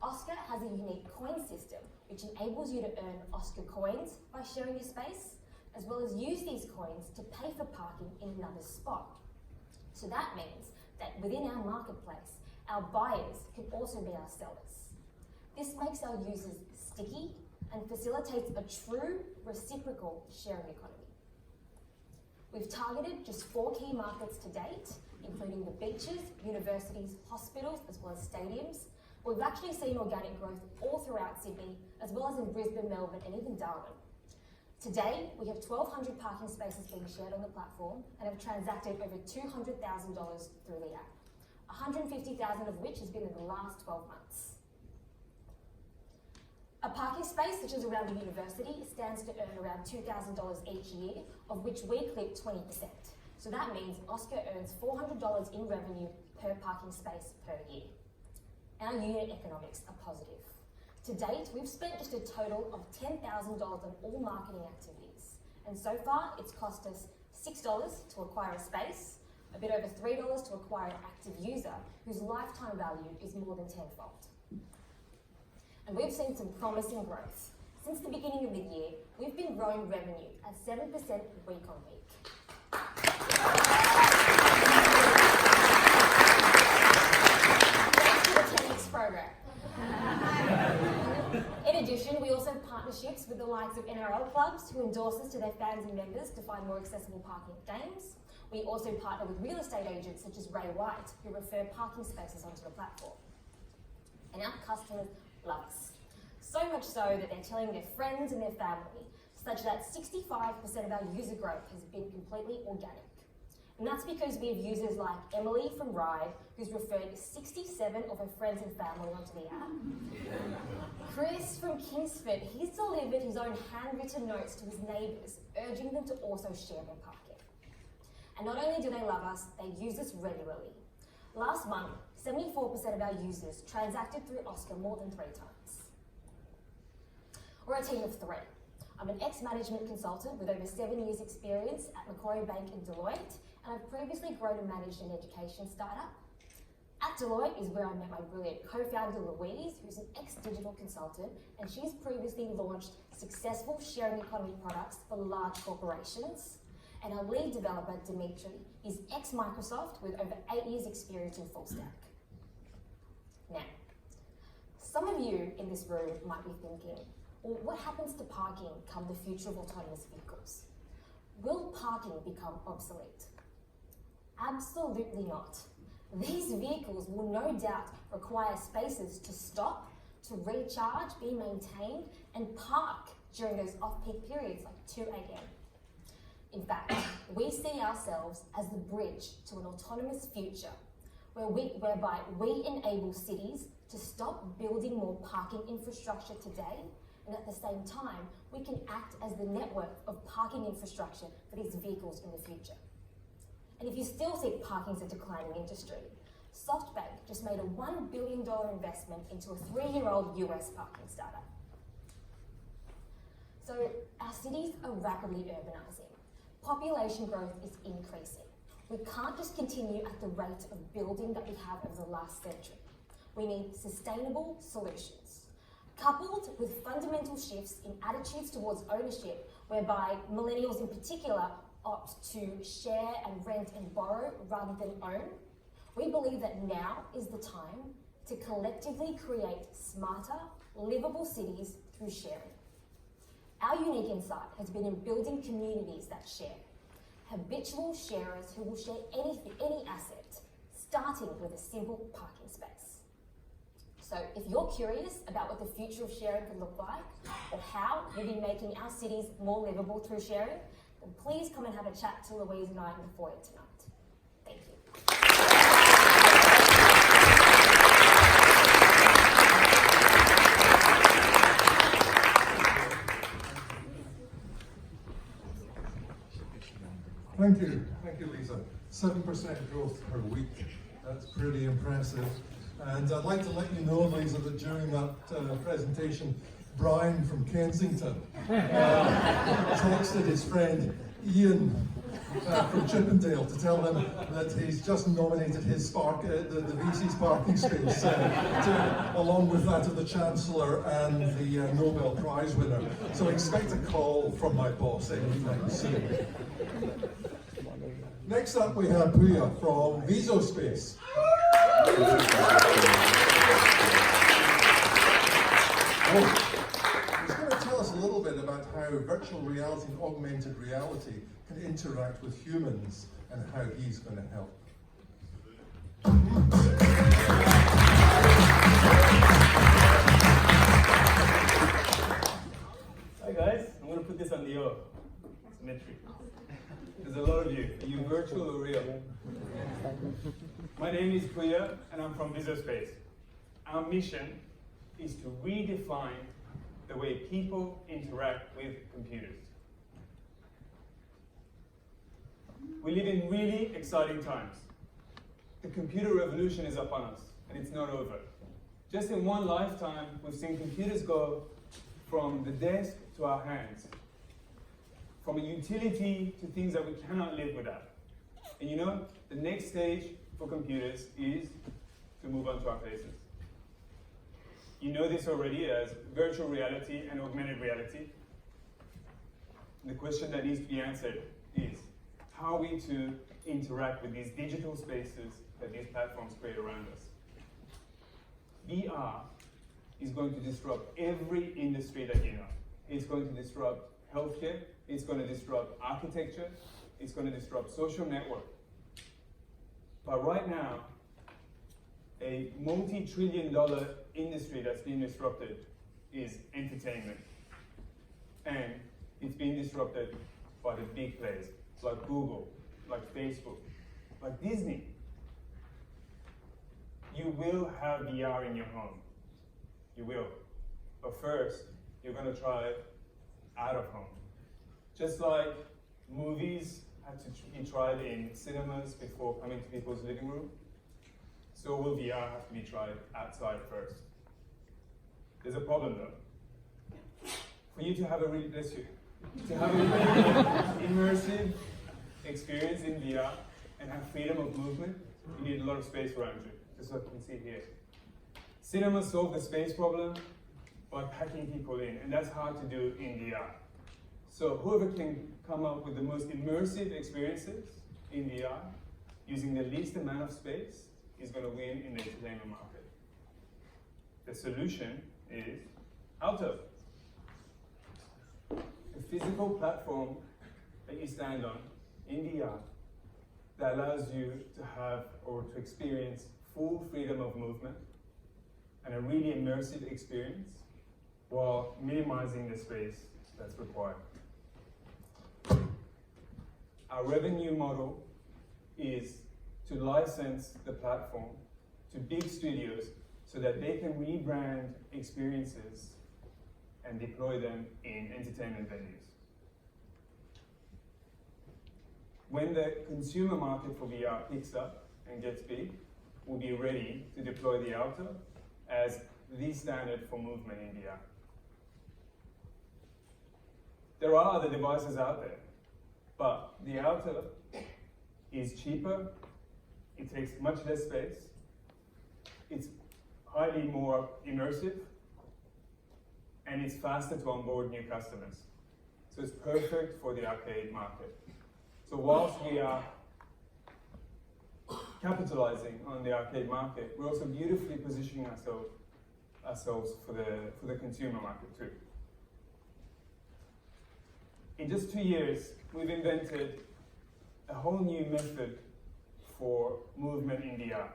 Oscar has a unique coin system which enables you to earn Oscar coins by sharing your space, as well as use these coins to pay for parking in another spot. So that means that within our marketplace, our buyers can also be our sellers. This makes our users sticky and facilitates a true reciprocal sharing economy. We've targeted just 4 key markets to date, including the beaches, universities, hospitals, as well as stadiums. We've actually seen organic growth all throughout Sydney, as well as in Brisbane, Melbourne, and even Darwin. Today, we have 1,200 parking spaces being shared on the platform and have transacted over $200,000 through the app, 150,000 of which has been in the last 12 months. A parking space, such as around a university, stands to earn around $2,000 each year, of which we clip 20%. So that means Oscar earns $400 in revenue per parking space per year. Our unit economics are positive. To date, we've spent just a total of $10,000 on all marketing activities. And so far, it's cost us $6 to acquire a space, a bit over $3 to acquire an active user whose lifetime value is more than tenfold. And we've seen some promising growth. Since the beginning of the year, we've been growing revenue at 7% week on week. Thanks to the 10X program. In addition, we also have partnerships with the likes of NRL clubs who endorse us to their fans and members to find more accessible parking at games. We also partner with real estate agents such as Ray White, who refer parking spaces onto the platform. And our customers love us. So much so that they're telling their friends and their family, such that 65% of our user growth has been completely organic. And that's because we have users like Emily from Ride, who's referred 67 of her friends and family onto the app. Chris from Kingsford, he's delivered his own handwritten notes to his neighbours, urging them to also share their parking. And not only do they love us, they use us regularly. Last month, 74% of our users transacted through Oscar more than 3 times. We're a team of 3. I'm an ex-management consultant with over 7 years' experience at Macquarie Bank and Deloitte, and I've previously grown and managed an education startup. At Deloitte is where I met my brilliant co-founder Louise, who's an ex-digital consultant, and she's previously launched successful sharing economy products for large corporations. And our lead developer, Dimitri, is ex-Microsoft with over 8 years' experience in full stack. Now, some of you in this room might be thinking, well, what happens to parking come the future of autonomous vehicles? Will parking become obsolete? Absolutely not. These vehicles will no doubt require spaces to stop, to recharge, be maintained, and park during those off-peak periods like 2 a.m. In fact, we see ourselves as the bridge to an autonomous future whereby we enable cities to stop building more parking infrastructure today, and at the same time, we can act as the network of parking infrastructure for these vehicles in the future. And if you still think parking is a declining industry, SoftBank just made a $1 billion investment into a 3-year-old US parking startup. So our cities are rapidly urbanising. Population growth is increasing. We can't just continue at the rate of building that we have over the last century. We need sustainable solutions, coupled with fundamental shifts in attitudes towards ownership, whereby millennials in particular opt to share and rent and borrow rather than own. We believe that now is the time to collectively create smarter, livable cities through sharing. Our unique insight has been in building communities that share, habitual sharers who will share anything, any asset, starting with a simple parking space. So if you're curious about what the future of sharing could look like, or how we'll be making our cities more livable through sharing, then please come and have a chat to Louise and I in the foyer tonight. Thank you. Thank you, Lisa. 7% growth per week. That's pretty impressive. And I'd like to let you know, Lisa, that during that presentation, Brian from Kensington texted his friend Ian from Chippendale to tell them that he's just nominated his the VC's parking space along with that of the Chancellor and the Nobel Prize winner. So expect a call from my boss anytime soon. Next up we have Puya from Visospace. He's going to tell us a little bit about how virtual reality and augmented reality can interact with humans and how he's going to help. Hi guys, I'm going to put this on the O. Symmetry. There's a lot of you. Are you virtual or real? My name is Puya and I'm from Visualspace. Our mission is to redefine the way people interact with computers. We live in really exciting times. The computer revolution is upon us, and it's not over. Just in one lifetime, we've seen computers go from the desk to our hands, from a utility to things that we cannot live without. And you know, the next stage for computers is to move on to our faces. You know this already as virtual reality and augmented reality. The question that needs to be answered is, how are we to interact with these digital spaces that these platforms create around us? VR is going to disrupt every industry that you know. It's going to disrupt healthcare, it's going to disrupt architecture, it's going to disrupt social network. But right now, a multi-trillion-dollar industry that's being disrupted is entertainment. And it's being disrupted by the big players, like Google, like Facebook, like Disney. You will have VR in your home. You will. But first, you're going to try it out of home. Just like movies had to be tried in cinemas before coming to people's living room, so will VR have to be tried outside first. There's a problem though. For you to have a really, immersive experience in VR and have freedom of movement, you need a lot of space around you, just like you can see here. Cinemas solve the space problem by packing people in, and that's hard to do in VR. So whoever can come up with the most immersive experiences in VR, using the least amount of space, is going to win in the entertainment market. The solution is Alto. A physical platform that you stand on in VR that allows you to have or to experience full freedom of movement and a really immersive experience while minimizing the space that's required. Our revenue model is to license the platform to big studios so that they can rebrand experiences and deploy them in entertainment venues. When the consumer market for VR picks up and gets big, we'll be ready to deploy the Alto as the standard for movement in VR. There are other devices out there, but the Alto is cheaper, it takes much less space, it's highly more immersive, and it's faster to onboard new customers. So it's perfect for the arcade market. So whilst we are capitalizing on the arcade market, we're also beautifully positioning ourselves for the consumer market too. In just 2 years, we've invented a whole new method for movement in VR.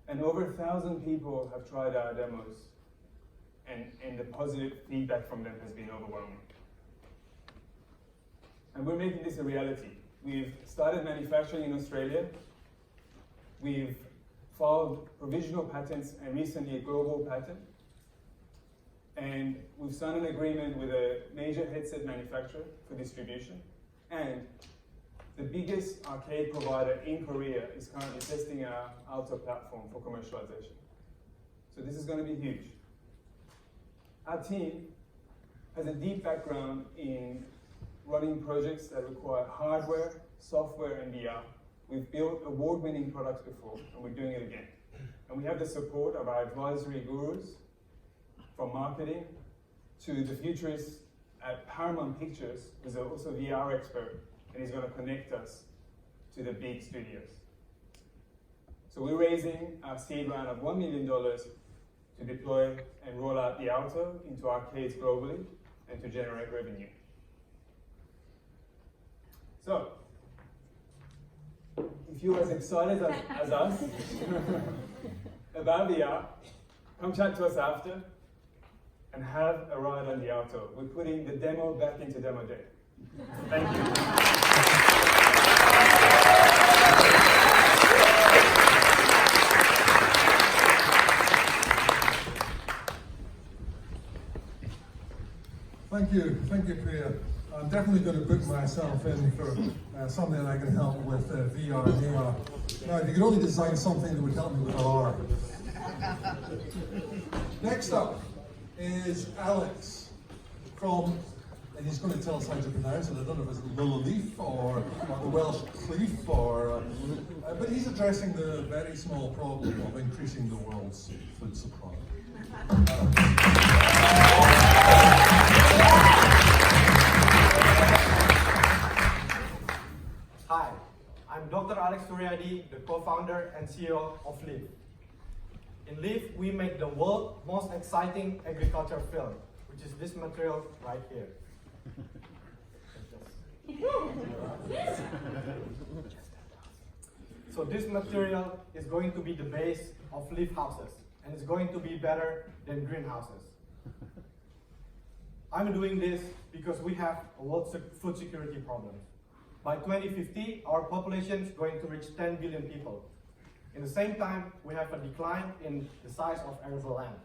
And over 1,000 people have tried our demos, and the positive feedback from them has been overwhelming. And we're making this a reality. We've started manufacturing in Australia. We've filed provisional patents and recently a global patent. And we've signed an agreement with a major headset manufacturer for distribution. And the biggest arcade provider in Korea is currently testing our Alto platform for commercialization. So this is going to be huge. Our team has a deep background in running projects that require hardware, software, and VR. We've built award-winning products before, and we're doing it again. And we have the support of our advisory gurus, from marketing to the futurists at Paramount Pictures, who's also a VR expert, and he's going to connect us to the big studios. So we're raising our seed round of $1 million to deploy and roll out the Auto into arcades globally and to generate revenue. So, if you're as excited as us about VR, come chat to us after and have a ride on the Auto. We're putting the demo back into demo day. Thank you. Thank you, Priya. I'm definitely going to book myself in for something that I can help with VR and AR. Now, if you could only design something that would help me with R. Next up is Alex from, and he's going to tell us how to pronounce it. I don't know if it's Lillaleaf or the Welsh Cleef, or, but he's addressing the very small problem of increasing the world's food supply. Hi, I'm Dr. Alex Suryadi, the co-founder and CEO of Leaf. In Leaf, we make the world's most exciting agriculture film, which is this material right here. So this material is going to be the base of leaf houses, and it's going to be better than greenhouses. I'm doing this because we have a world food security problem. By 2050, our population is going to reach 10 billion people. In the same time, we have a decline in the size of arable land.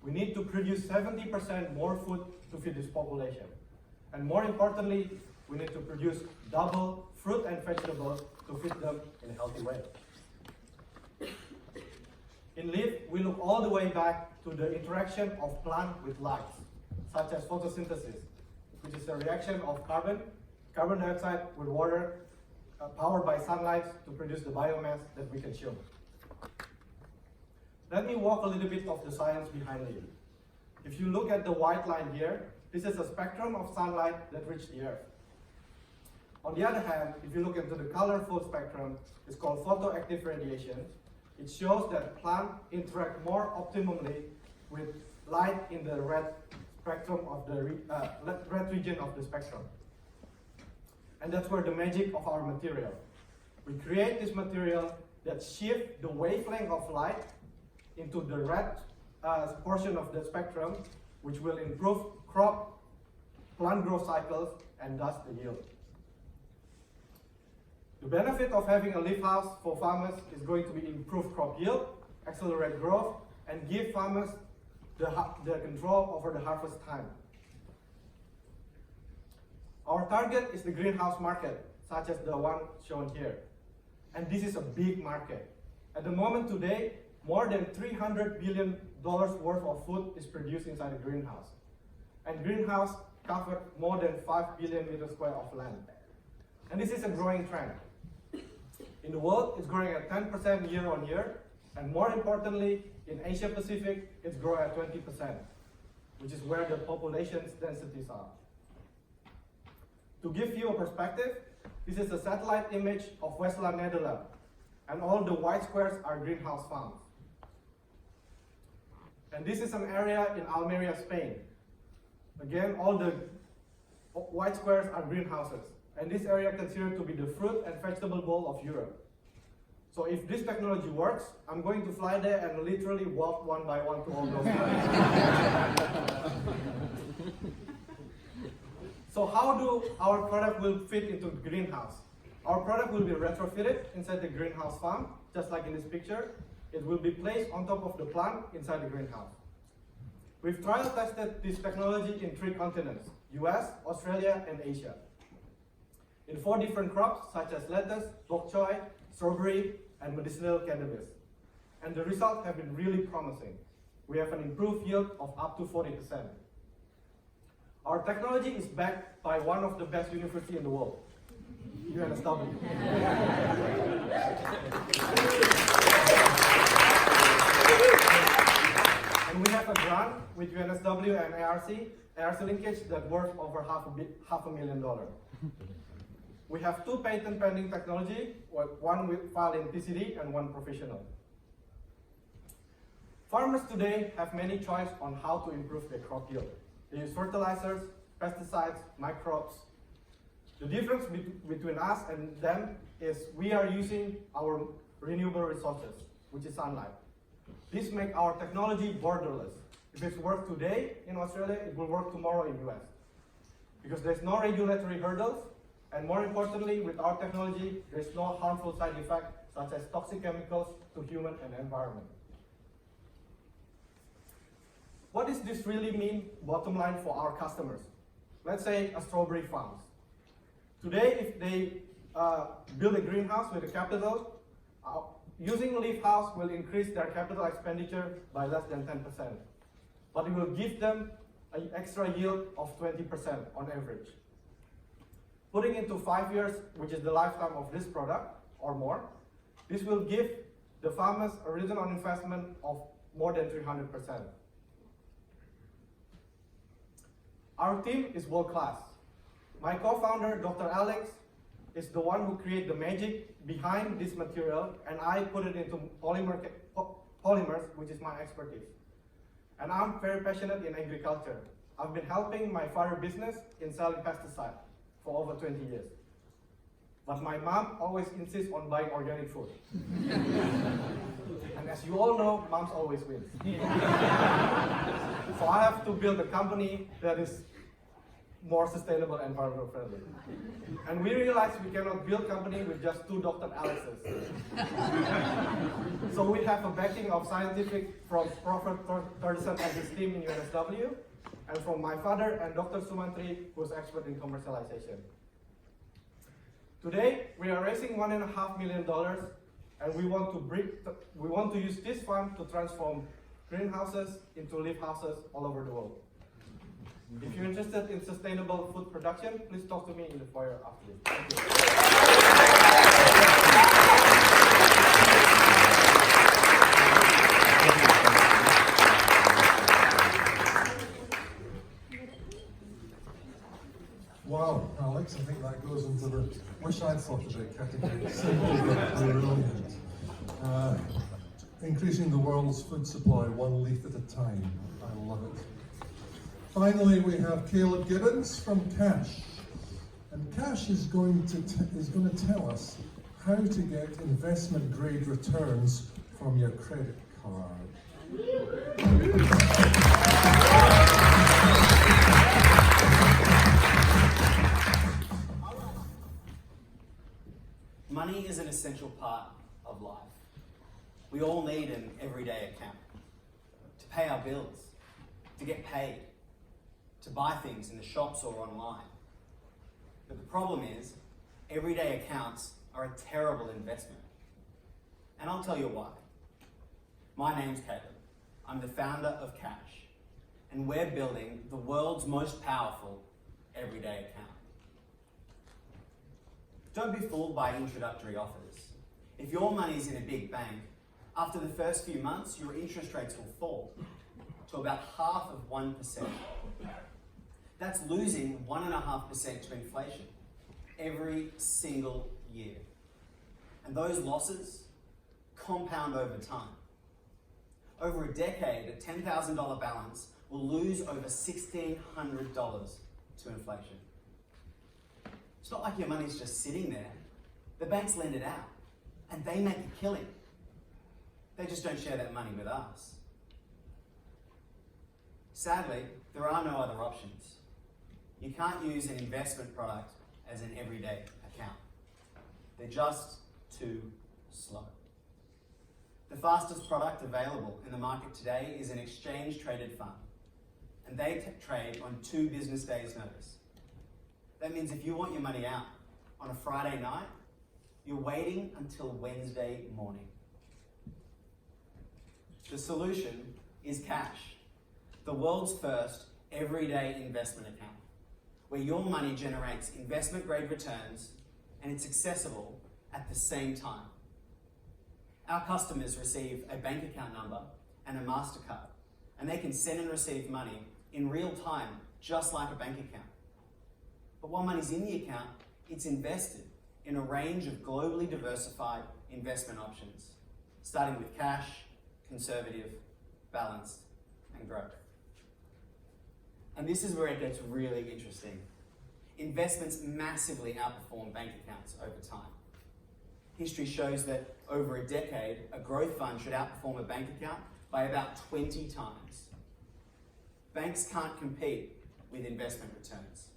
We need to produce 70% more food to feed this population. And more importantly, we need to produce double fruit and vegetables to feed them in a healthy way. In Leaf, we look all the way back to the interaction of plant with light, such as photosynthesis, which is a reaction of carbon dioxide with water, powered by sunlight to produce the biomass that we consume. Let me walk a little bit of the science behind Leaf. If you look at the white line here, this is a spectrum of sunlight that reached the Earth. On the other hand, if you look into the colorful spectrum, it's called photoactive radiation. It shows that plants interact more optimally with light in the red spectrum of the red region of the spectrum. And that's where the magic of our material. We create this material that shifts the wavelength of light into the red portion of the spectrum, which will improve crop, plant growth cycles, and thus the yield. The benefit of having a leaf house for farmers is going to be improved crop yield, accelerate growth, and give farmers the control over the harvest time. Our target is the greenhouse market, such as the one shown here. And this is a big market. At the moment today, more than $300 billion worth of food is produced inside a greenhouse. And greenhouse cover more than 5 billion meters square of land. And this is a growing trend. In the world, it's growing at 10% year on year. And more importantly, in Asia Pacific, it's growing at 20%, which is where the population's densities are. To give you a perspective, this is a satellite image of Westland, Netherlands, and all the white squares are greenhouse farms. And this is an area in Almeria, Spain. Again, all the white squares are greenhouses, and this area considered to be the fruit and vegetable bowl of Europe. So if this technology works, I'm going to fly there and literally walk one by one to all those guys. So how do our product will fit into the greenhouse? Our product will be retrofitted inside the greenhouse farm, just like in this picture. It will be placed on top of the plant inside the greenhouse. We've trial tested this technology in 3 continents, US, Australia, and Asia. In 4 different crops, such as lettuce, bok choy, strawberry, and medicinal cannabis. And the results have been really promising. We have an improved yield of up to 40%. Our technology is backed by one of the best universities in the world, UNSW. And we have a grant with UNSW and ARC linkage that worth over $500,000. We have 2 patent pending technology, one filed in PCD and one professional. Farmers today have many choices on how to improve their crop yield. They use fertilizers, pesticides, microbes. The difference between us and them is we are using our renewable resources, which is sunlight. This makes our technology borderless. If it works today in Australia, it will work tomorrow in US. Because there's no regulatory hurdles, and more importantly, with our technology, there's no harmful side effects such as toxic chemicals to human and environment. What does this really mean, bottom line, for our customers? Let's say a strawberry farm. Today, if they build a greenhouse with a capital, using leaf house will increase their capital expenditure by less than 10%. But it will give them an extra yield of 20% on average. Putting into 5 years, which is the lifetime of this product or more, this will give the farmers a return on investment of more than 300%. Our team is world class. My co-founder, Dr. Alex, is the one who created the magic behind this material, and I put it into polymers, which is my expertise. And I'm very passionate in agriculture. I've been helping my father's business in selling pesticides for over 20 years. But my mom always insists on buying organic food. And as you all know, moms always win. So I have to build a company that is more sustainable and environmental friendly. And we realized we cannot build a company with just 2 Dr. Alexes. So we have a backing of scientific from Professor Thurston and his team in UNSW, and from my father and Dr. Sumantri, who's expert in commercialization. Today, we are raising $1.5 million, and we want to use this fund to transform greenhouses into leaf houses all over the world. If you're interested in sustainable food production, please talk to me in the foyer after this. Thank you. Wow, Alex, I think that goes into the wish I'd thought of it category. Simple but brilliant. Increasing the world's food supply 1 leaf at a time. I love it. Finally, we have Caleb Gibbons from Cash. And Cash is going to tell us how to get investment grade returns from your credit card. Money is an essential part of life. We all need an everyday account to pay our bills, to get paid, to buy things in the shops or online. But the problem is, everyday accounts are a terrible investment. And I'll tell you why. My name's Caleb. I'm the founder of Cash, and we're building the world's most powerful everyday account. Don't be fooled by introductory offers. If your money's in a big bank, after the first few months, your interest rates will fall to about 0.5%. That's losing 1.5% to inflation every single year. And those losses compound over time. Over a decade, a $10,000 balance will lose over $1,600 to inflation. It's not like your money's just sitting there. The banks lend it out, and they make a killing. They just don't share that money with us. Sadly, there are no other options. You can't use an investment product as an everyday account. They're just too slow. The fastest product available in the market today is an exchange-traded fund, and they trade on 2 business days' notice. That means if you want your money out on a Friday night, you're waiting until Wednesday morning. The solution is Cash, the world's first everyday investment account, where your money generates investment-grade returns and it's accessible at the same time. Our customers receive a bank account number and a MasterCard, and they can send and receive money in real time, just like a bank account. But while money's in the account, it's invested in a range of globally diversified investment options, starting with cash, conservative, balanced, and growth. And this is where it gets really interesting. Investments massively outperform bank accounts over time. History shows that over a decade, a growth fund should outperform a bank account by about 20 times. Banks can't compete with investment returns.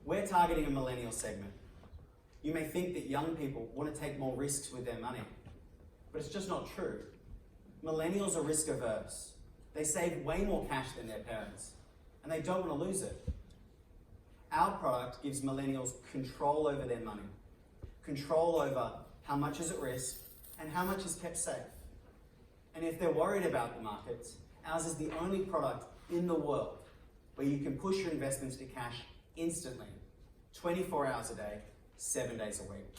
We're targeting a millennial segment. You may think that young people want to take more risks with their money, but it's just not true. Millennials are risk averse. They save way more cash than their parents, and they don't want to lose it. Our product gives millennials control over their money, control over how much is at risk and how much is kept safe. And if they're worried about the markets, ours is the only product in the world where you can push your investments to cash instantly, 24 hours a day, 7 days a week.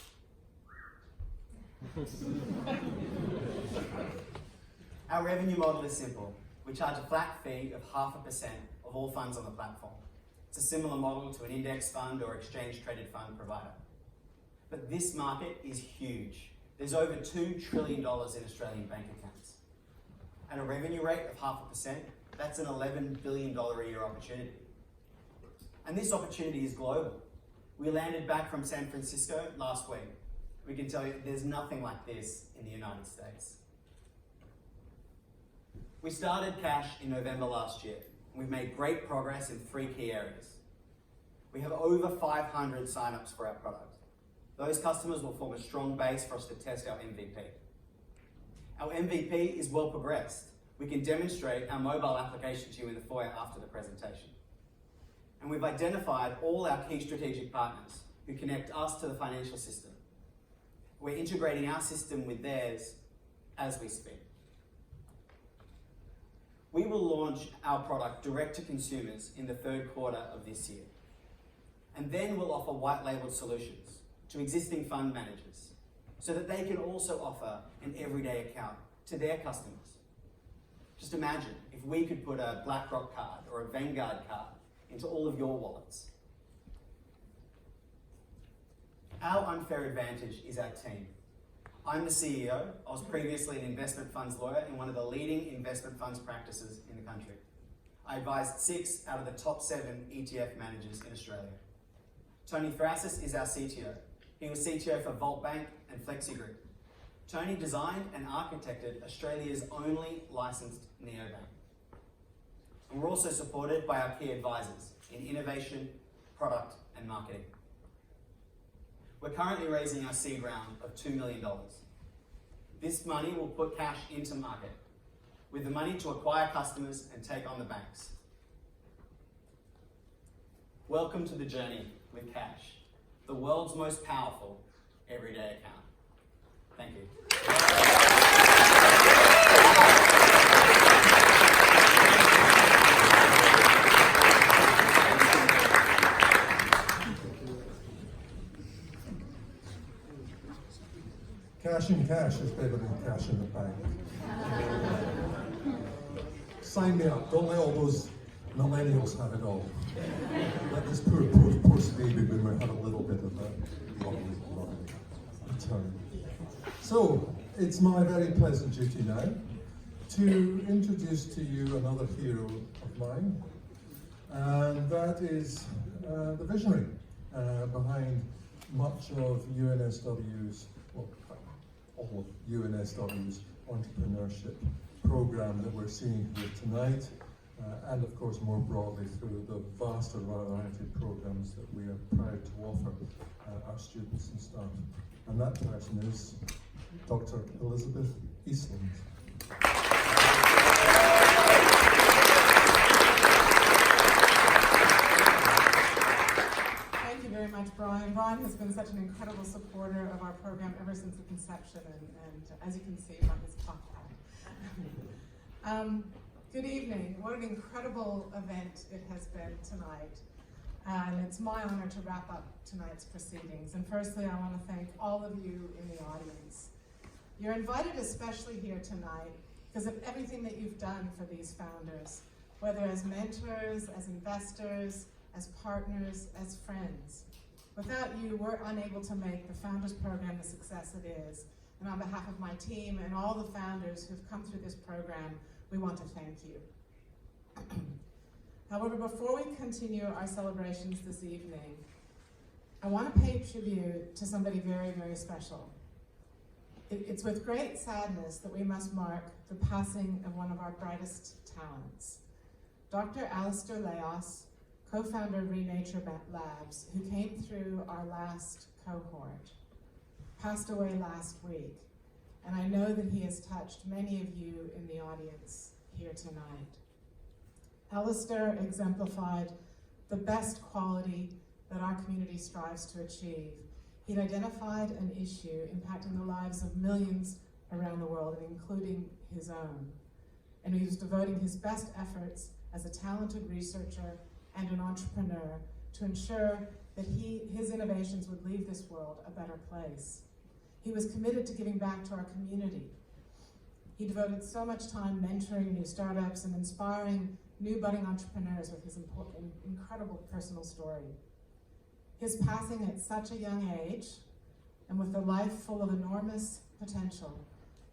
Our revenue model is simple. We charge a flat fee of 0.5% of all funds on the platform. It's a similar model to an index fund or exchange-traded fund provider. But this market is huge. There's over $2 trillion in Australian bank accounts. At a revenue rate of 0.5%, that's an $11 billion a year opportunity. And this opportunity is global. We landed back from San Francisco last week. We can tell you there's nothing like this in the United States. We started Cash in November last year. We've made great progress in 3 key areas. We have over 500 signups for our product. Those customers will form a strong base for us to test our MVP. Our MVP is well progressed. We can demonstrate our mobile application to you in the foyer after the presentation. And we've identified all our key strategic partners who connect us to the financial system. We're integrating our system with theirs as we speak. We will launch our product direct to consumers in the 3rd quarter of this year. And then we'll offer white labeled solutions to existing fund managers so that they can also offer an everyday account to their customers. Just imagine if we could put a BlackRock card or a Vanguard card into all of your wallets. Our unfair advantage is our team. I'm the CEO. I was previously an investment funds lawyer in one of the leading investment funds practices in the country. I advised 6 out of the top 7 ETF managers in Australia. Tony Thrassis is our CTO. He was CTO for Vault Bank and Flexi Group. Tony designed and architected Australia's only licensed neobank. And we're also supported by our key advisors in innovation, product, and marketing. We're currently raising our seed round of $2 million. This money will put Cash into market, with the money to acquire customers and take on the banks. Welcome to the journey with Cash, the world's most powerful everyday account. Thank you. Cash in cash is better than cash in the bank. Sign me up. Don't let all those millennials have it all. Let this poor baby boomer have a little bit of that lovely return. So, it's my very pleasant duty now to introduce to you another hero of mine, and that is the visionary behind much of UNSW's, well, all of UNSW's entrepreneurship program that we're seeing here tonight, and of course more broadly through the vast variety of programs that we are proud to offer our students and staff. And that person is Dr. Elizabeth Eastland. Thank you very much, Brian. Brian has been such an incredible supporter of our program ever since the conception, and as you can see from his top hat. Good evening. What an incredible event it has been tonight. And it's my honor to wrap up tonight's proceedings. And firstly, I want to thank all of you in the audience. You're invited especially here tonight because of everything that you've done for these founders, whether as mentors, as investors, as partners, as friends. Without you, we're unable to make the Founders Program the success it is. And on behalf of my team and all the founders who've come through this program, we want to thank you. However, before we continue our celebrations this evening, I want to pay tribute to somebody very, very special. It's with great sadness that we must mark the passing of one of our brightest talents. Dr. Alistair Laos, co-founder of Renature Labs, who came through our last cohort, passed away last week. And I know that he has touched many of you in the audience here tonight. Alistair exemplified the best quality that our community strives to achieve. He'd identified an issue impacting the lives of millions around the world, including his own. And he was devoting his best efforts as a talented researcher and an entrepreneur to ensure that his innovations would leave this world a better place. He was committed to giving back to our community. He devoted so much time mentoring new startups and inspiring new budding entrepreneurs with his incredible personal story. His passing at such a young age, and with a life full of enormous potential,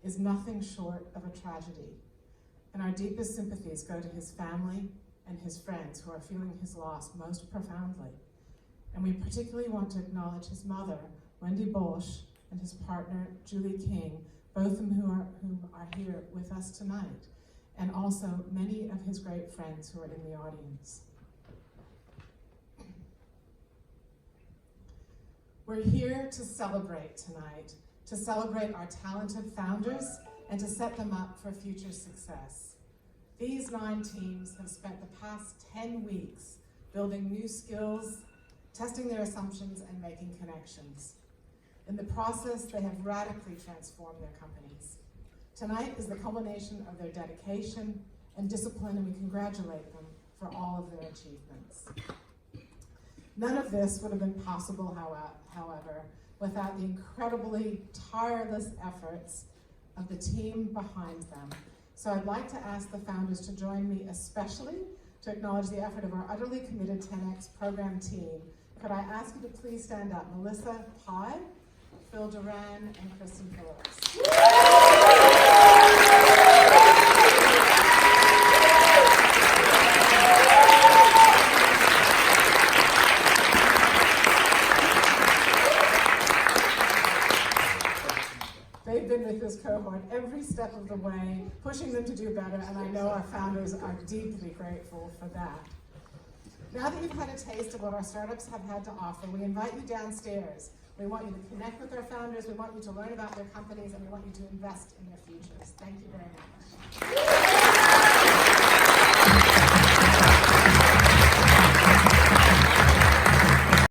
is nothing short of a tragedy. And our deepest sympathies go to his family and his friends who are feeling his loss most profoundly. And we particularly want to acknowledge his mother, Wendy Bolsch, and his partner, Julie King, both of whom are here with us tonight, and also many of his great friends who are in the audience. We're here to celebrate tonight, to celebrate our talented founders and to set them up for future success. These 9 teams have spent the past 10 weeks building new skills, testing their assumptions, and making connections. In the process, they have radically transformed their companies. Tonight is the culmination of their dedication and discipline, and we congratulate them for all of their achievements. None of this would have been possible, however, without the incredibly tireless efforts of the team behind them. So I'd like to ask the founders to join me, especially to acknowledge the effort of our utterly committed 10X program team. Could I ask you to please stand up? Melissa Pye, Phil Duran, and Kristen Phillips. They've been with this cohort every step of the way, pushing them to do better, and I know our founders are deeply grateful for that. Now that you've had a taste of what our startups have had to offer, we invite you downstairs. We want you to connect with our founders, we want you to learn about their companies, and we want you to invest in their futures. Thank you very much.